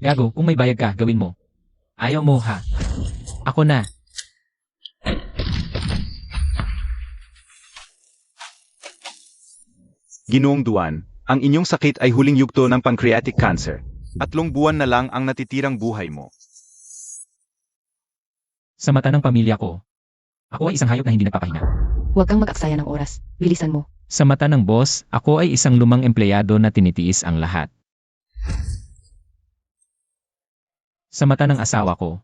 Gago, kung may bayad ka, gawin mo. Ayaw mo ha. Ako na. Ginoong Duan, ang inyong sakit ay huling yugto ng pancreatic cancer. 3 buwan na lang ang natitirang buhay mo. Sa mata ng pamilya ko, ako ay isang hayop na hindi nagpapahinga. Huwag kang mag-aksaya ng oras. Bilisan mo. Sa mata ng boss, ako ay isang lumang empleyado na tinitiis ang lahat. Sa mata ng asawa ko,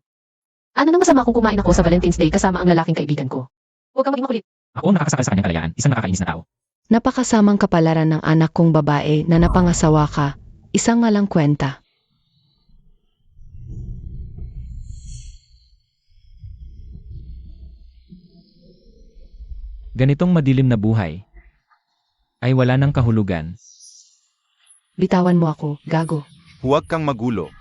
Ano nang masama kung kumain ako sa Valentine's Day kasama ang lalaking kaibigan ko? Huwag kang maging makulit. ako ang nakakasakal sa kanyang kalayaan, isang nakakainis na tao. Napakasamang kapalaran ng anak kong babae na napangasawa ka. Isang malang kwenta. Ganitong madilim na buhay ay wala ng kahulugan. Bitawan mo ako, gago. Huwag kang magulo.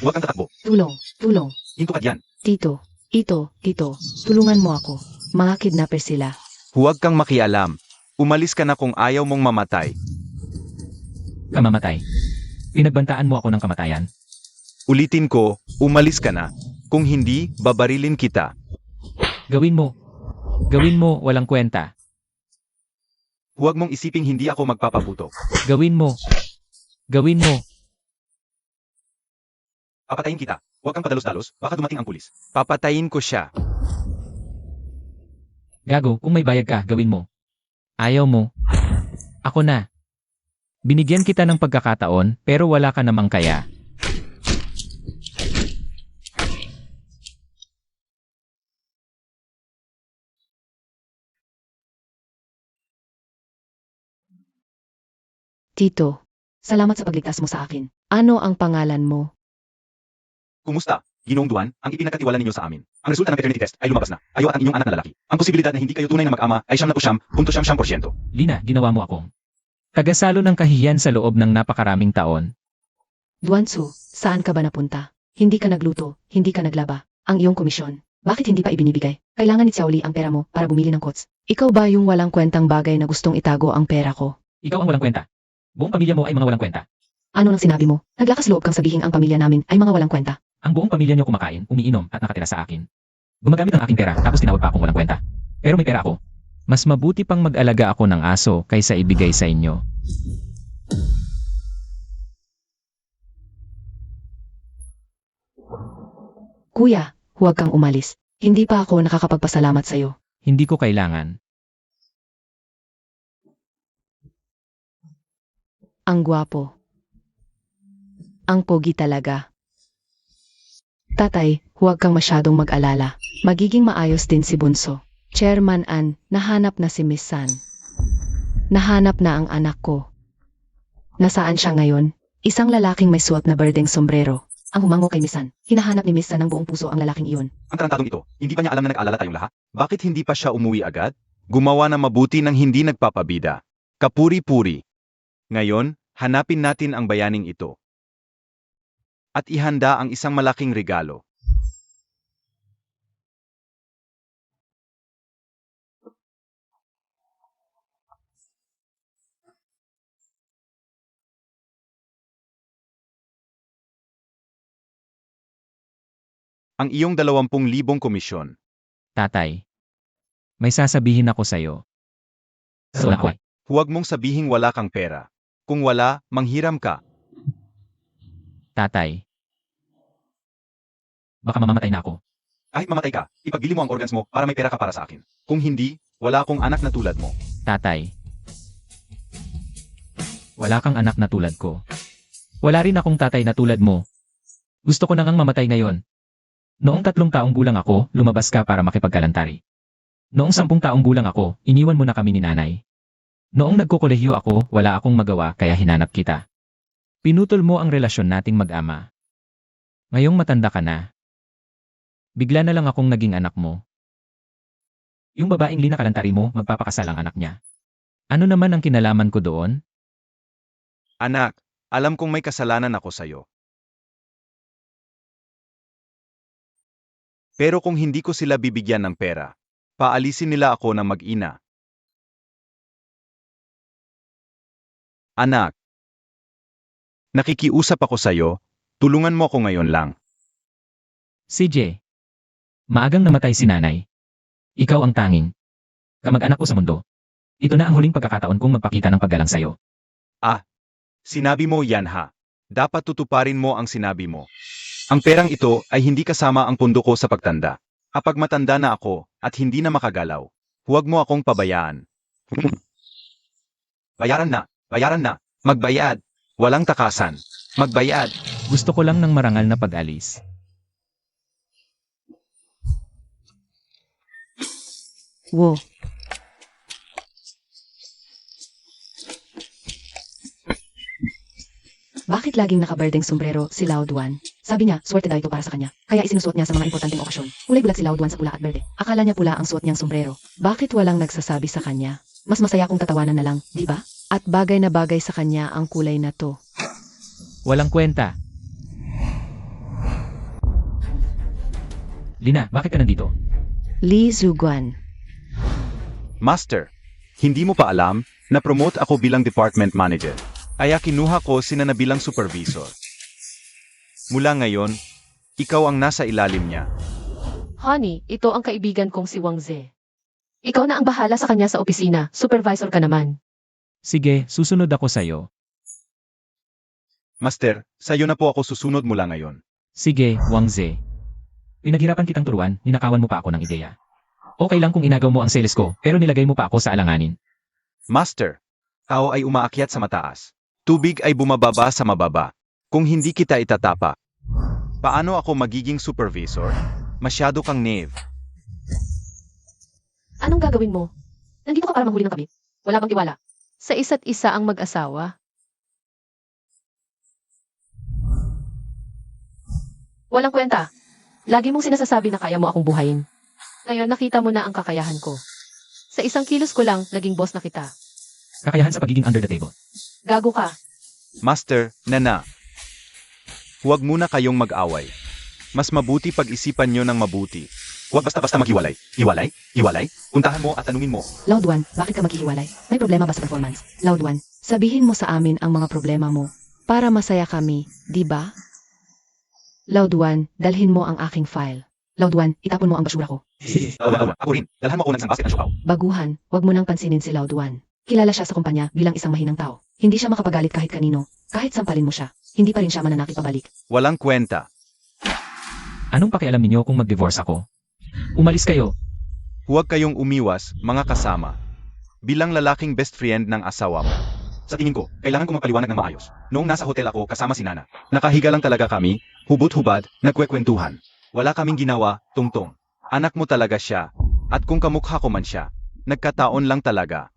Huwag kang tatakbo. Tulong, tulong. Hinto ka diyan. Tito, tito, tulungan mo ako. Mga kidnapper sila. Huwag kang makialam. Umalis ka na kung ayaw mong mamatay. Kamamatay. Pinagbantaan mo ako ng kamatayan. Ulitin ko, umalis ka na. Kung hindi, babarilin kita. Gawin mo. Gawin mo, walang kwenta. Huwag mong isiping hindi ako magpapabuto. Gawin mo. Gawin mo. Papatayin kita. Huwag kang padalos-dalos, baka dumating ang pulis. Papatayin ko siya. Gago, kung may bayad ka, gawin mo. Ayaw mo. Ako na. Binigyan kita ng pagkakataon, pero wala ka namang kaya. Tito, salamat sa pagligtas mo sa akin. Ano ang pangalan mo? Kumusta? Ginoong Duan, ang ipinagkatiwala ninyo sa amin. Ang resulta ng paternity test ay lumabas na. Ayo at ang inyong anak na lalaki. Ang posibilidad na hindi kayo tunay na mag-ama ay 99.9%. Lina, ginawa mo akong tagasalo ng kahihiyan sa loob ng napakaraming taon. Duansu, saan ka ba napunta? Hindi ka nagluto, hindi ka naglaba. Ang iyong komisyon, bakit hindi pa ibinibigay? Kailangan ni Xiaoli ang pera mo para bumili ng kots. Ikaw ba yung walang kwentang bagay na gustong itago ang pera ko? Ikaw ang walang kwenta. Buong pamilya mo ay mga walang kwenta. Ano nang sinabi mo? Naglakas loob kang sabihin ang pamilya namin ay mga walang kwenta. Ang buong pamilya niyo kumakain, umiinom at nakatira sa akin. Gumagamit ng aking pera tapos tinawag pa akong walang kwenta. Pero may pera ako. Mas mabuti pang mag-alaga ako ng aso kaysa ibigay sa inyo. Kuya, huwag kang umalis. Hindi pa ako nakakapagpasalamat sa'yo. Hindi ko kailangan. Ang gwapo. Ang pogi talaga. Tatay, huwag kang masyadong mag-alala. Magiging maayos din si Bunso. Chairman An, nahanap na si Miss San. Nahanap na ang anak ko. Nasaan siya ngayon? Isang lalaking may suot na berdeng sombrero. Ang humango kay Miss San. Hinahanap ni Miss San ng buong puso ang lalaking iyon. Ang tarantadong ito, hindi pa niya alam na nag-alala tayong lahat? Bakit hindi pa siya umuwi agad? Gumawa na mabuti ng hindi nagpapabida. Kapuri-puri. Ngayon, hanapin natin ang bayaning ito. At ihanda ang isang malaking regalo. Ang iyong 20,000 komisyon. Tatay. May sasabihin ako sa'yo. So ako. Huwag mong sabihing wala kang pera. Kung wala, manghiram ka. Tatay. Baka mamamatay na ako. Kahit mamatay ka, ipagili mo ang organs mo para may pera ka para sa akin. Kung hindi, wala akong anak na tulad mo. Tatay. Wala kang anak na tulad ko. Wala rin akong tatay na tulad mo. Gusto ko na ngang mamatay ngayon. Noong 3 taong gulang ako, lumabas ka para makipagkalantari. Noong 10 taong gulang ako, iniwan mo na kami ni nanay. Noong nagkokolehiyo ako, wala akong magawa kaya hinanap kita. Pinutol mo ang relasyon nating mag-ama. Ngayong matanda ka na. Bigla na lang akong naging anak mo. Yung babaeng Lina kalantari mo, magpapakasal ang anak niya. Ano naman ang kinalaman ko doon? Anak, alam kong may kasalanan ako sa'yo. Pero kung hindi ko sila bibigyan ng pera, paalisin nila ako ng mag-ina. Anak, Nakikiusap ako sa'yo, tulungan mo ako ngayon lang. CJ. Maagang namatay si nanay. Ikaw ang tanging kamag-anak ko sa mundo. Ito na ang huling pagkakataon kong magpakita ng paggalang sa'yo. Sinabi mo yan ha. Dapat tutuparin mo ang sinabi mo. Ang perang ito ay hindi kasama ang pundo ko sa pagtanda. Kapag matanda na ako at hindi na makagalaw, huwag mo akong pabayaan. Bayaran na, magbayad. Walang takasan, magbayad. Gusto ko lang ng marangal na pag-alis. Wo. Bakit laging nakaberdeng sombrero si Loud One? Sabi niya, swerte daw ito para sa kanya. Kaya isinusuot niya sa mga importanteng okasyon. Kulay bulat si Loud One sa pula at berde. Akala niya pula ang suot niyang sombrero. Bakit walang nagsasabi sa kanya? Mas masaya kung tatawanan na lang, di ba? At bagay na bagay sa kanya ang kulay na to. Walang kwenta. Lina, bakit ka nandito? Lee Zuguan. Master, hindi mo pa alam na promote ako bilang department manager. Kaya kinuha ko sina na bilang supervisor. Mula ngayon, ikaw ang nasa ilalim niya. Honey, ito ang kaibigan kong si Wang Ze. Ikaw na ang bahala sa kanya sa opisina, supervisor ka naman. Sige, susunod ako sa'yo. Master, sa'yo na po ako susunod mula ngayon. Sige, Wang Ze. Pinaghirapan kitang turuan, ninakawan mo pa ako ng ideya. Okay lang kung inagaw mo ang sales ko, pero nilagay mo pa ako sa alanganin. Master, tao ay umaakyat sa mataas. Tubig ay bumababa sa mababa. Kung hindi kita itatapa, paano ako magiging supervisor? Masyado kang naive. Anong gagawin mo? Nandito ka para manghuli ng kabit. Wala bang tiwala? Sa isa't isa ang mag-asawa. Walang kwenta. Lagi mong sinasasabi na kaya mo akong buhayin. Ngayon nakita mo na ang kakayahan ko. Sa isang kilos ko lang, naging boss na kita. Kakayahan sa pagiging under the table. Gago ka. Master, Nana. Huwag muna kayong mag-away. Mas mabuti pag-isipan nyo ng mabuti. Huwag basta-basta maghiwalay. Hiwalay? Hiwalay? Puntahan mo at tanungin mo. Loud One, bakit ka maghihiwalay? May problema ba sa performance? Loud One, sabihin mo sa amin ang mga problema mo. Para masaya kami, di ba? Loud One, dalhin mo ang aking file. Loud One, itapon mo ang basura ko. Sige. Ako rin. Dalhan mo ako ng isang basket ng siopaw. Baguhan, wag mo nang pansinin si Loud One. Kilala siya sa kumpanya bilang isang mahinang tao. Hindi siya makapagalit kahit kanino. Kahit sampalin mo siya, hindi pa rin siya mananakit pabalik. Walang kwenta. Anong pakialam ninyo kung mag-divorce ako? Umalis kayo. Huwag kayong umiwas, mga kasama. Bilang lalaking best friend ng asawa mo. Sa tingin ko, kailangan ko magpaliwanag ng maayos. Noong nasa hotel ako kasama si Nana, nakahiga lang talaga kami, hubot-hubad, nagkwekwentuhan. Wala kaming ginawa, tungtong. Anak mo talaga siya. At kung kamukha ko man siya, nagkataon lang talaga.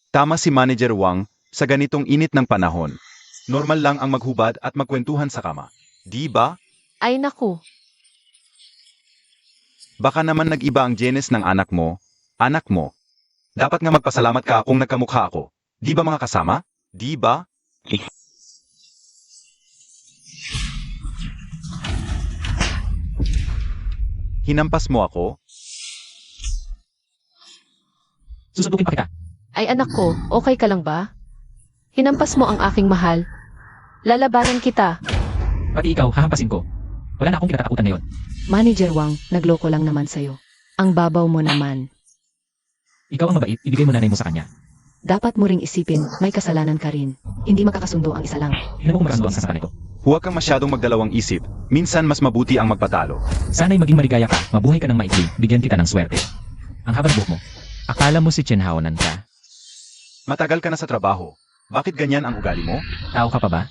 Tama si Manager Wang, sa ganitong init ng panahon. Normal lang ang maghubad at magkwentuhan sa kama. Di ba? Ay naku. Baka naman nag-iba ang genes ng anak mo. Anak mo. Dapat nga magpasalamat ka kung nagkamukha ako. Di ba mga kasama? Di ba? Hinampas mo ako? Susundukin pa kita. Ay anak ko, okay ka lang ba? Hinampas mo ang aking mahal. Lalabanan kita. Pati ikaw, hahampasin ko. Wala na akong kinatatakutan ngayon. Manager Wang, nagloko lang naman sa'yo. Ang babaw mo naman. Ikaw ang mabait, ibigay mo nanay mo sa kanya. Dapat mo ring isipin, may kasalanan ka rin. Hindi makakasundo ang isa lang. Hindi mo kung magkasundo ang sasaktan nito. Huwag kang masyadong magdalawang isip. Minsan mas mabuti ang magpatalo. Sana'y maging maligaya ka, mabuhay ka ng maikli, bigyan kita ng swerte. Ang haba ng buhok mo. Akala mo si Chen Haonan ka? Matagal ka na sa trabaho. Bakit ganyan ang ugali mo? Tao ka pa ba?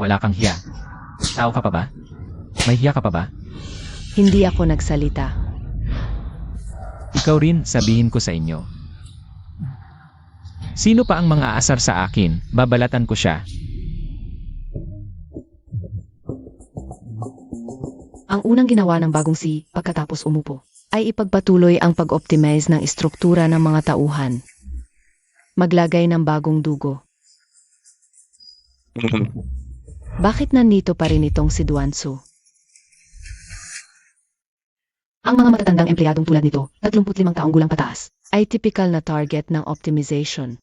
Wala kang hiya. Tao ka pa ba? May hiya ka pa ba? Hindi ako nagsalita. Ikaw rin, sabihin ko sa inyo. Sino pa ang mga aasar sa akin, babalatan ko siya. Ang unang ginawa ng bagong si, pagkatapos umupo, ay ipagpatuloy ang pag-optimize ng istruktura ng mga tauhan. Maglagay ng bagong dugo. Bakit nandito pa rin itong si Duansu? Ang mga matatandang empleyadong tulad nito, 35 taong gulang pataas, ay typical na target ng optimization.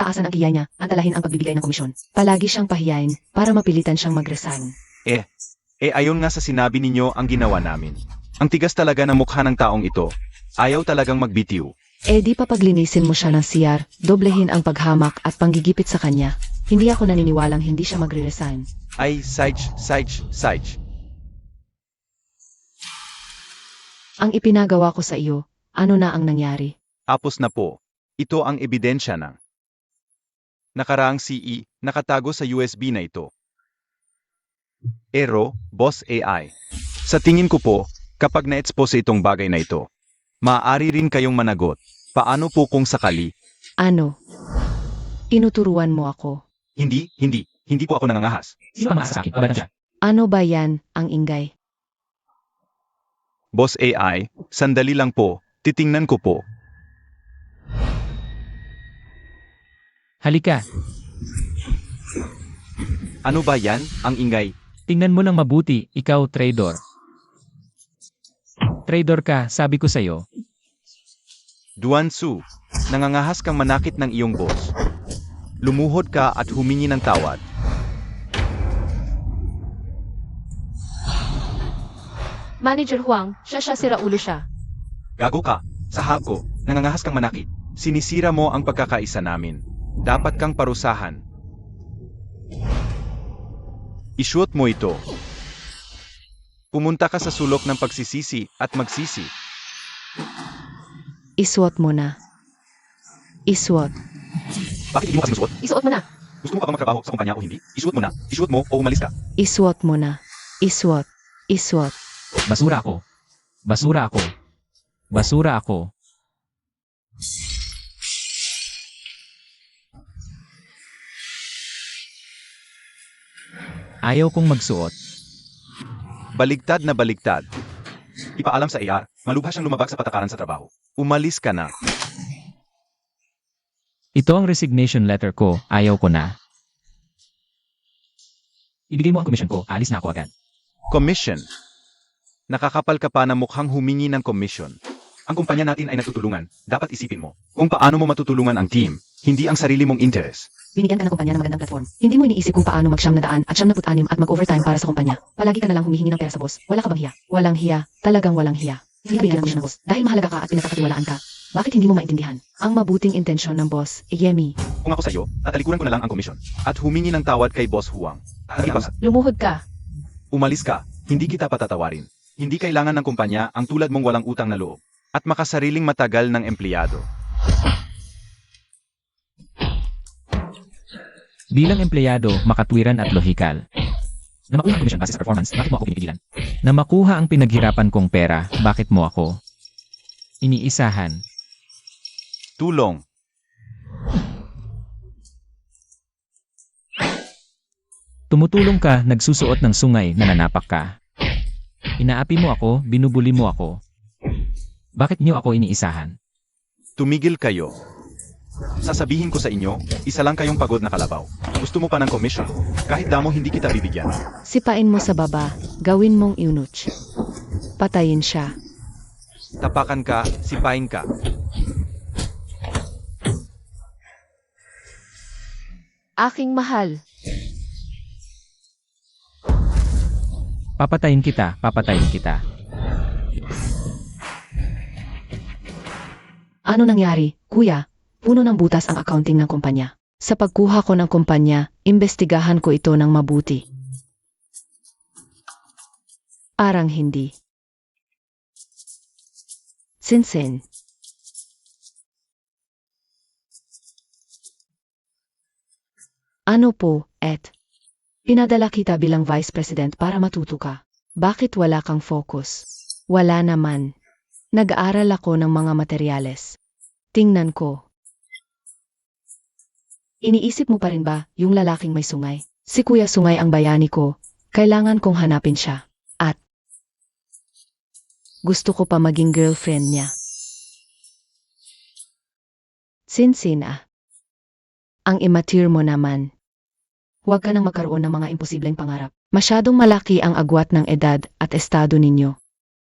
Taasan ang kiya niya, antalahin ang pagbibigay ng komisyon. Palagi siyang pahiyain para mapilitan siyang mag-resign. Ayon nga sa sinabi ninyo ang ginawa namin. Ang tigas talaga ng mukha ng taong ito. Ayaw talagang magbitiw. Di pa paglinisin mo siya ng CR, doblehin ang paghamak at panggigipit sa kanya. Hindi ako naniniwalang hindi siya magre-resign. Ay, Sage. Ang ipinagawa ko sa iyo, ano na ang nangyari? Apos na po. Ito ang ebidensya ng nakaraang CE nakatago sa USB na ito. Boss AI. Sa tingin ko po, kapag na-expose itong bagay na ito, maaari rin kayong managot. Paano po kung sakali? Ano? Tinuturuan mo ako. Hindi po ako nangangahas. Sino ang maasa sa akin? Babala siya. Ano ba yan, ang ingay? Boss AI, sandali lang po, titingnan ko po. Halika, Ano ba yan, ang ingay? tingnan mo lang mabuti, ikaw traidor. Traidor ka, sabi ko sa'yo. Duansu, nangangahas kang manakit ng iyong boss. Lumuhod ka at humingi ng tawad. Manager Huang, siya sira ulo siya. Gago ka, sahab ko, nangangahas kang manakit. Sinisira mo ang pagkakaisa namin. Dapat kang parusahan. Isuot mo ito. Pumunta ka sa sulok ng pagsisisi at magsisi. Isuot mo na. Isuot. Bakit hindi mo kasi susuot? Isuot mo na. Gusto mo pa ba magtrabaho sa kumpanya o hindi? Isuot mo na. Isuot mo o umalis ka. Isuot mo na. Isuot. Isuot. Basura ako. Basura ako. Basura ako. Ayaw kong magsuot. Baligtad na baligtad. Ipaalam sa AR, malubha siyang lumabag sa patakaran sa trabaho. Umalis ka na. Ito ang resignation letter ko, ayaw ko na. Ibigay mo ang commission ko, alis na ako agad. Commission. Nakakapal ka pa na mukhang humingi ng commission. Ang kumpanya natin ay nagtutulungan. Dapat isipin mo kung paano mo matutulungan ang team, hindi ang sarili mong interes. Binigyan ka ng kumpanya ng magandang platform. Hindi mo iniisip kung paano mag-siyam na daan at 76 at mag-overtime para sa kumpanya. Palagi ka na lang humihingi ng pera sa boss. Wala ka bang hiya? Walang hiya. Talagang walang hiya. Sinabihan mo siya ng boss. Dahil mahalaga ka at pinagkakatiwalaan ka. Bakit hindi mo maintindihan? Ang mabuting intensyon ng boss, Yemi. Kung ako sa iyo, tatalikuran ko na lang ang komisyon at humingi ng tawad kay Boss Huang. Lumuhod ka. Umalis ka, hindi kita patatawarin. Hindi kailangan ng kumpanya ang tulad mong walang utang na loob at makasariling matagal ng empleyado. Bilang empleyado, makatwiran at lohikal. Na makuha ang commission base sa performance, bakit mo ako pinipigilan? Na makuha ang pinaghirapan kong pera, bakit mo ako iniisahan? Tulong. Tumutulong ka, nagsusuot ng sungay, nananapak ka. Inaapi mo ako, binubuli mo ako. Bakit niyo ako iniisahan? Tumigil kayo. Sasabihin ko sa inyo, isa lang kayong pagod na kalabaw. Gusto mo pa ng komisyon? Kahit damo hindi kita bibigyan. Sipain mo sa baba. Gawin mong iunuch. Patayin siya. Tapakan ka, sipain ka. Aking mahal. Papatayin kita, papatayin kita. Ano nangyari, kuya? Puno ng butas ang accounting ng kumpanya. Sa pagkuha ko ng kumpanya, imbestigahan ko ito ng mabuti. Parang hindi. Sinsin. Ano po, Ed? Pinadala kita bilang Vice President para matuto ka. Bakit wala kang focus? Wala naman. Nag-aaral ako ng mga materyales. Tingnan ko. Iniisip mo pa rin ba yung lalaking may sungay? Si Kuya Sungay ang bayani ko. Kailangan kong hanapin siya. At gusto ko pa maging girlfriend niya. Sinsin ah. Ang immature mo naman. Huwag ka nang magkaroon ng mga imposibleng pangarap. Masyadong malaki ang agwat ng edad at estado ninyo.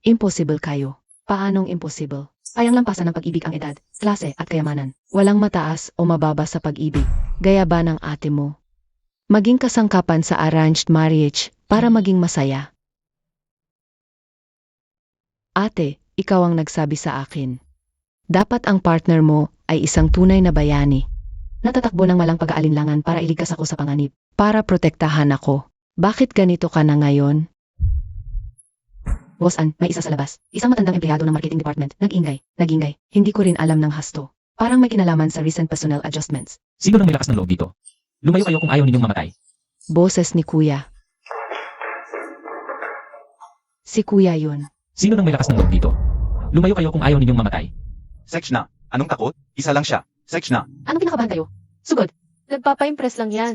Impossible kayo. Paanong impossible? Kayang lampasan ng pag-ibig ang edad, klase at kayamanan. Walang mataas o mababa sa pag-ibig, gaya ba ng ate mo? Maging kasangkapan sa arranged marriage para maging masaya. Ate, ikaw ang nagsabi sa akin. Dapat ang partner mo ay isang tunay na bayani. Natatakbo ng walang pag-aalinlangan para iligtas ako sa panganib, para protektahan ako. Bakit ganito ka na ngayon? Boss Ann, may isa sa labas. Isang matandang empleyado ng marketing department. Nag-ingay. Hindi ko rin alam ng hasto. Parang may kinalaman sa recent personnel adjustments. Sino nang may lakas ng loob dito? Lumayo kayo kung ayaw ninyong mamatay. Boses ni Kuya. Si Kuya yun. Sino nang may lakas ng loob dito? Lumayo kayo kung ayaw ninyong mamatay. Sex na. Anong takot? Isa lang siya. Sex na. Anong kinakabahan kayo? Sugod. Nagpapa-impress lang yan.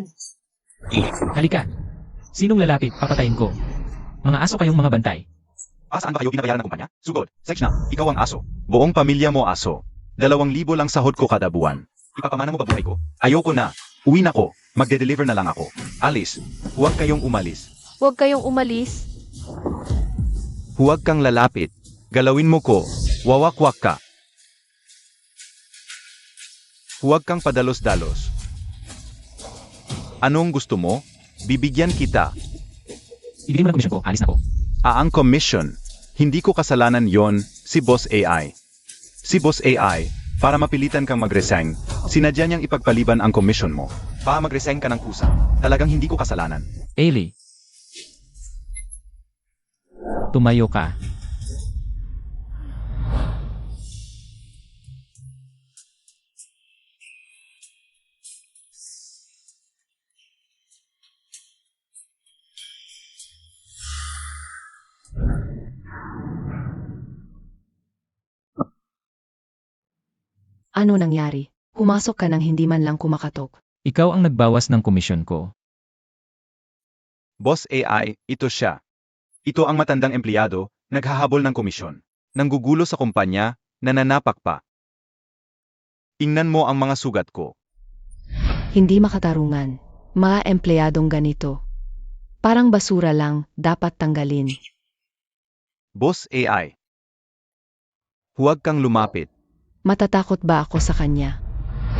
Halika. Sinong lalapit, papatayin ko. Mga aso kayong mga bantay. Saan ba kayo binabayaran ng kumpanya? Sugod. Sex na. Ikaw ang aso. Buong pamilya mo aso. 2,000 lang sahod ko kada buwan. Ipapamana mo ba buhay ko? Ayoko na. Uwi na ko. Magde-deliver na lang ako. Alis. Huwag kayong umalis. Huwag kayong umalis. Huwag kang lalapit. Galawin mo ko. Wawakwak ka. Huwag kang padalos-dalos. Anong gusto mo? Bibigyan kita. Ibigay mo ng komisyon ko, alis na ko. Ang commission. Hindi ko kasalanan yon, si Boss AI. Si Boss AI, para mapilitan kang mag-resign, sinadya niyang ipagpaliban ang commission mo. Para mag-resign ka ng kusa. Talagang hindi ko kasalanan. Ailey. Tumayo ka. Ano nangyari? Pumasok ka nang hindi man lang kumakatok. Ikaw ang nagbawas ng komisyon ko. Boss AI, ito siya. Ito ang matandang empleyado, naghahabol ng komisyon. Nanggugulo sa kumpanya, nananapak pa. Ingnan mo ang mga sugat ko. Hindi makatarungan. Mga empleyadong ganito. Parang basura lang, dapat tanggalin. Boss AI. Huwag kang lumapit. Matatakot ba ako sa kanya?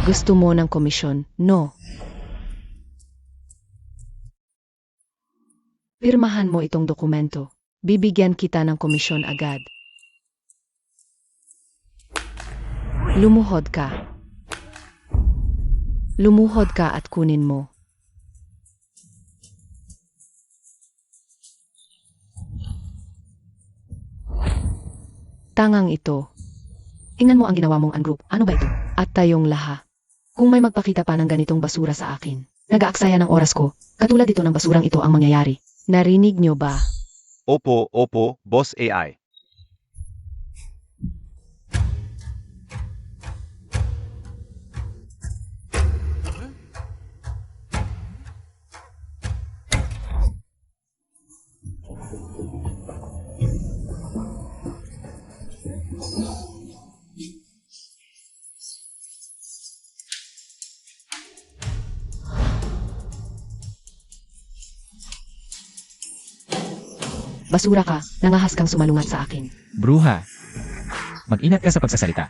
Gusto mo ng komisyon? No. Pirmahan mo itong dokumento. Bibigyan kita ng komisyon agad. Lumuhod ka. Lumuhod ka at kunin mo. Tangang ito. Tingnan mo ang ginawa mong ungroup. Ano ba ito? At tayong laha. Kung may magpakita pa ng ganitong basura sa akin, nag-aaksaya ng oras ko, katulad dito ng basurang ito ang mangyayari. Narinig nyo ba? Opo, Boss AI. Basura ka, nangahas kang sumalungat sa akin. Bruha. Mag-ingat ka sa pagsasalita.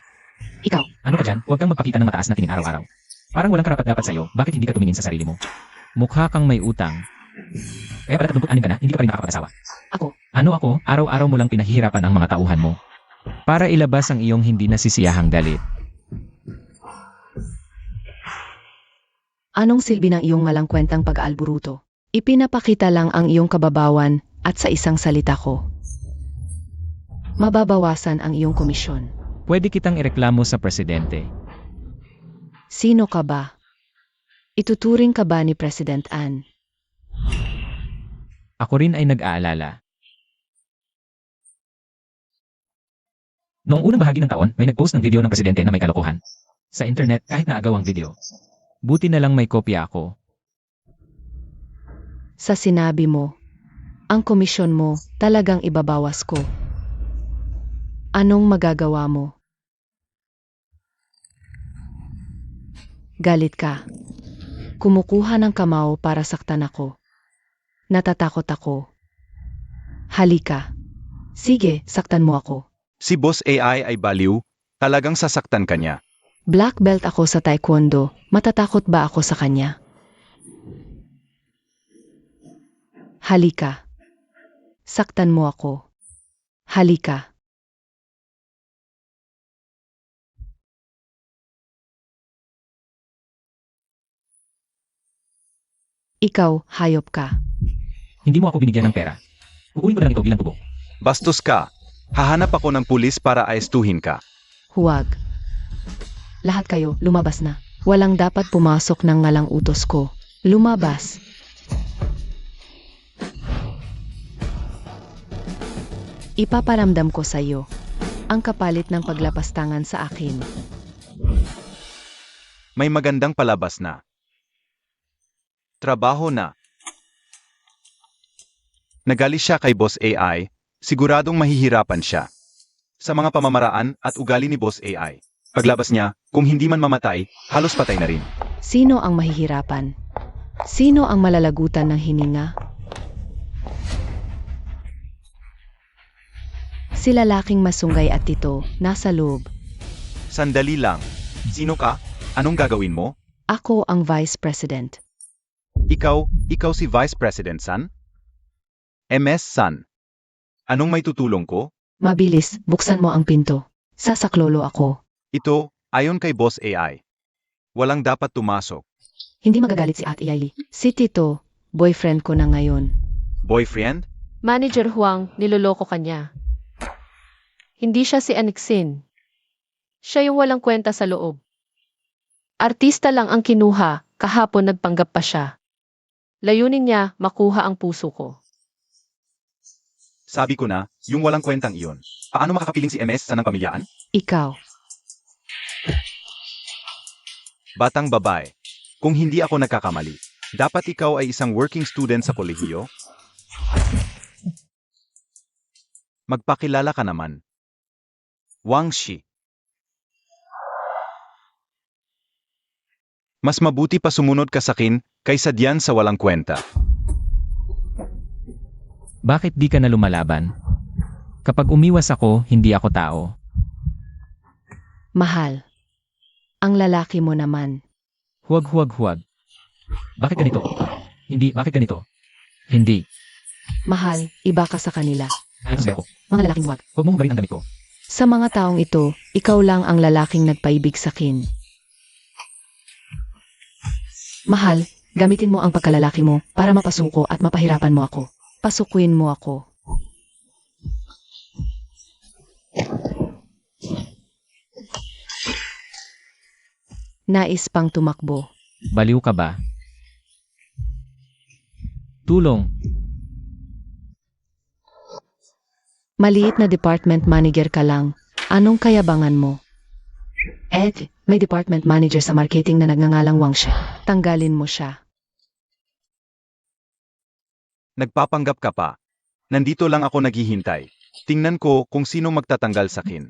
Ikaw, Ano ka dyan? Huwag kang magpakita ng mataas na tingin araw-araw. Parang walang karapat-dapat sa'yo, bakit hindi ka tumingin sa sarili mo? Mukha kang may utang. Kaya pala 36 ka na, hindi ka pa rin nakakapag-asawa. ako, Ano ako, araw-araw mo lang pinahihirapan ang mga tauhan mo. Para ilabas ang iyong hindi nasisiyahang galit. anong silbi ng iyong malang kwentang pag-aalburuto? Ipinapakita lang ang iyong kababawan at sa isang salita ko. Mababawasan ang iyong komisyon. Pwede kitang ireklamo sa presidente. Sino ka ba? Ituturing ka ba ni President Ann? Ako rin ay nag-aalala. Noong unang bahagi ng taon, may nag-post ng video ng presidente na may kalokohan. Sa internet, kahit naagaw ang video. Buti na lang may kopya ako. Sa sinabi mo, ang komisyon mo talagang ibabawas ko. Anong magagawa mo? Galit ka. Kumukuha ng kamao para saktan ako. Natatakot ako. Halika. Sige, saktan mo ako. Si Boss AI ay baliw, Talagang sasaktan ka niya. Black belt ako sa taekwondo, matatakot ba ako sa kanya? Halika. Saktan mo ako. Halika. Ikaw, hayop ka. Hindi mo ako binigyan ng pera. Kukunin ko na lang ito bilang tubo. Bastos ka. Hahanap ako ng pulis para aestuhin ka. Huwag. Lahat kayo, lumabas na. Walang dapat pumasok ng ngalang utos ko. Lumabas. Ipaparamdam ko sa iyo ang kapalit ng paglapastangan sa akin. May magandang palabas na. Trabaho na. Nagali siya kay Boss AI, siguradong mahihirapan siya. Sa mga pamamaraan at ugali ni Boss AI. Paglabas niya, kung hindi man mamatay, halos patay na rin. Sino ang mahihirapan? Sino ang malalagutan ng hininga? Si lalaking masungay at tito, nasa loob. Sandali lang. Sino ka? Anong gagawin mo? Ako ang Vice President. Ikaw si Vice President San? MS San. Anong may tutulong ko? Mabilis, buksan mo ang pinto. Sasaklolo ako. Ito, ayon kay Boss AI. Walang dapat tumasok. Hindi magagalit si Ate Yaili. Si Tito, boyfriend ko na ngayon. Boyfriend? Manager Huang, niloloko ka niya. Hindi siya si Anixin. Siya yung walang kwenta sa loob. Artista lang ang kinuha, kahapon nagpanggap pa siya. Layunin niya, makuha ang puso ko. Sabi ko na, yung walang kwentang iyon. Paano makakapiling si MS sa ng pamilyaan? Ikaw. Batang babae. Kung hindi ako nagkakamali, dapat ikaw ay isang working student sa kolehiyo? Magpakilala ka naman. Wang Shi. Mas mabuti pa sumunod ka sa akin kaysa diyan sa walang kwenta. Bakit di ka na lumalaban? Kapag umiwas ako, hindi ako tao. Mahal. Ang lalaki mo naman. Huwag. Bakit ganito? Hindi, bakit ganito? Hindi. Mahal, iba ka sa kanila. Ayos ba ako? Mga lalaking wag. Huwag mong hugarin ang damit ko. Sa mga taong ito, ikaw lang ang lalaking nagpaibig sa akin. Mahal, gamitin mo ang pagkalalaki mo para mapasuko at mapahirapan mo ako. Pasukuin mo ako. Nais pang tumakbo. Baliw ka ba? Tulong. Maliit na department manager ka lang. Anong kayabangan mo? Ed, may department manager sa marketing na nagngangalang Wang Shi. Tanggalin mo siya. Nagpapanggap ka pa. Nandito lang ako naghihintay. Tingnan ko kung sino magtatanggal sa akin.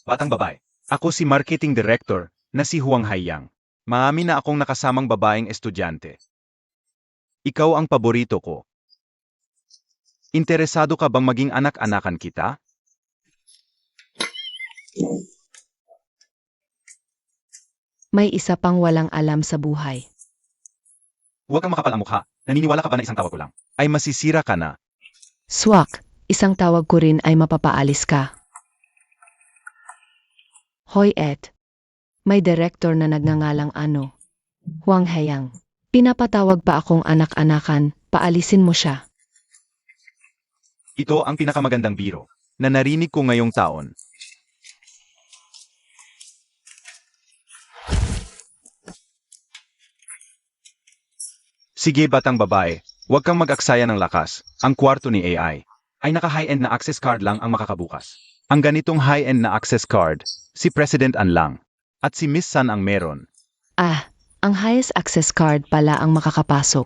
Batang babae. Ako si Marketing Director na si Huang Haiyang. Maamin na akong nakasamang babaeng estudyante. Ikaw ang paborito ko. Interesado ka bang maging anak-anakan kita? May isa pang walang alam sa buhay. Huwag kang makapal ang mukha. Naniniwala ka ba na isang tawag ko lang? Ay masisira ka na. Swak, isang tawag ko rin ay mapapaalis ka. Hoy Ed, may director na nagngangalang Huang Haiyang. Pinapatawag pa akong anak-anakan, paalisin mo siya. Ito ang pinakamagandang biro na narinig ko ngayong taon. Sige batang babae, huwag kang mag-aksaya ng lakas. Ang kwarto ni AI ay naka-high-end na access card lang ang makakabukas. Ang ganitong high-end na access card, si President An lang. At si Miss San ang meron. Ah, ang highest access card pala ang makakapasok.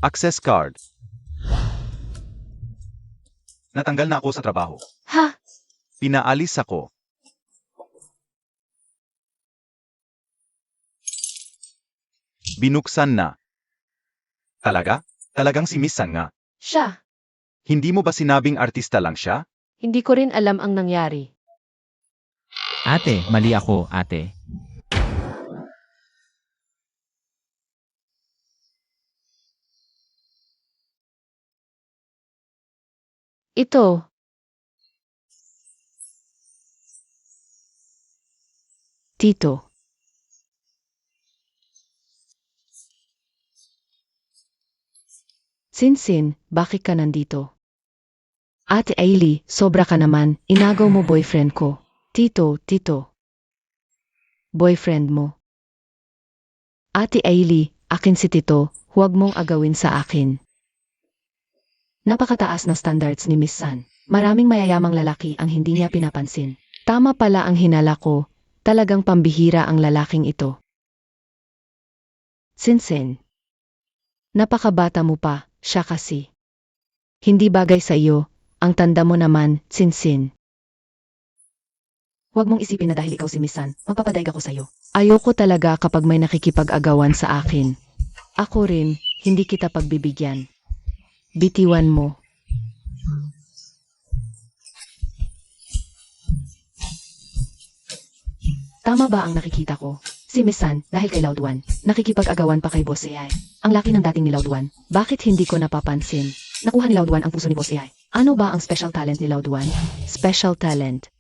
Access card. Natanggal na ako sa trabaho. Ha? Pinaalis ako. Binuksan na. Talaga? Talagang si Miss San nga. Siya. Hindi mo ba sinabing artista lang siya? Hindi ko rin alam ang nangyari. Ate, mali ako, ate. Ito. Tito. Sinsin, bakit ka nandito? Ate Ailey, sobra ka naman, inagaw mo boyfriend ko. Tito. Boyfriend mo. Ate Ailey, akin si Tito, huwag mong agawin sa akin. Napakataas na standards ni Miss San. Maraming mayayamang lalaki ang hindi niya pinapansin. Tama pala ang hinala ko, talagang pambihira ang lalaking ito. Sinsin. Napakabata mo pa, siya kasi. Hindi bagay sa iyo, ang tanda mo naman, Sinsin. Huwag mong isipin na dahil ikaw si Miss San, magpapadaig ako sa iyo. Ayoko talaga kapag may nakikipag-agawan sa akin. Ako rin, hindi kita pagbibigyan. Bitiwan mo. Tama ba ang nakikita ko? Si Miss San, dahil kay Loud One, nakikipag-agawan pa kay Boss AI. Ang laki ng dating ni Loud One. Bakit hindi ko napapansin? Nakuha ni Loud One ang puso ni Boss AI. Ano ba ang special talent ni Loud One? Special talent.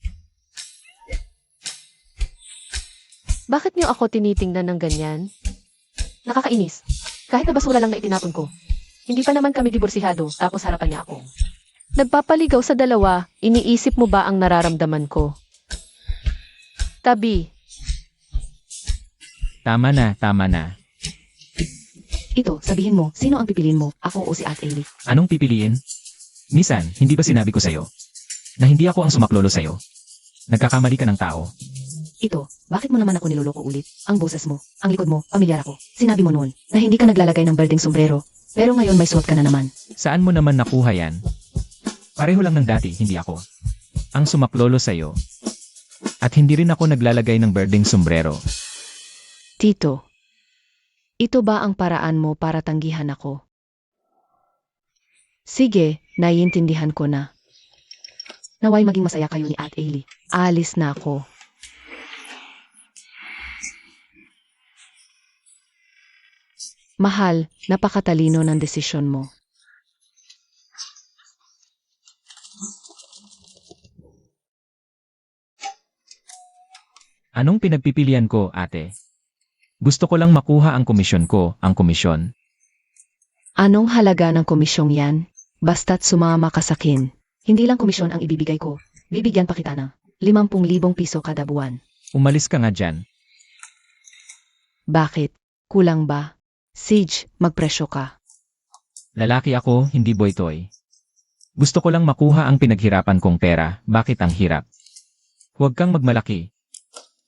Bakit niyo ako tinitingnan ng ganyan? Nakakainis. Kahit na basura lang na itinapon ko. Hindi pa naman kami diborsihado, tapos harapan niya ako. Nagpapaligaw sa dalawa, iniisip mo ba ang nararamdaman ko? Tabi. Tama na. Ito, sabihin mo, sino ang pipiliin mo? Ako o si Ate Ailey? Anong pipiliin? Misan, hindi ba sinabi ko sa'yo? Na hindi ako ang sumaklolo sa'yo? Nagkakamali ka ng tao. Ito, bakit mo naman ako niloloko ulit? Ang boses mo, ang likod mo, pamilyar ako. Sinabi mo noon na hindi ka naglalagay ng berdeng sombrero, pero ngayon may suot ka na naman. Saan mo naman nakuha yan? Pareho lang ng dati, hindi ako. Ang sumaklolo sa'yo. At hindi rin ako naglalagay ng berdeng sombrero. Tito, ito ba ang paraan mo para tanggihan ako? Sige, naiintindihan ko na. Naway maging masaya kayo ni Ate Ailey. Alis na ako. Mahal, napakatalino ng desisyon mo. Anong pinagpipilian ko, ate? Gusto ko lang makuha ang komisyon ko, ang komisyon. Anong halaga ng komisyong yan? Basta't sumama ka sa akin. Hindi lang komisyon ang ibibigay ko. Bibigyan pa kita ng 50,000 piso kada buwan. Umalis ka nga dyan. Bakit? Kulang ba? Siege, magpresyo ka. Lalaki ako, hindi boy toy. Gusto ko lang makuha ang pinaghirapan kong pera, bakit ang hirap? Huwag kang magmalaki.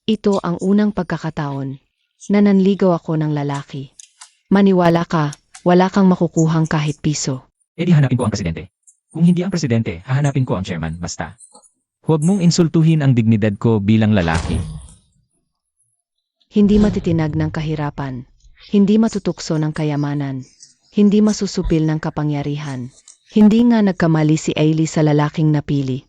Ito ang unang pagkakataon na nanligaw ako ng lalaki. Maniwala ka, wala kang makukuhang kahit piso. E di hanapin ko ang presidente. Kung hindi ang presidente, hahanapin ko ang chairman, basta. Huwag mong insultuhin ang dignidad ko bilang lalaki. Hindi matitinag ng kahirapan. Hindi matutukso ng kayamanan. Hindi masusupil ng kapangyarihan. Hindi nga nagkamali si Ailey sa lalaking napili.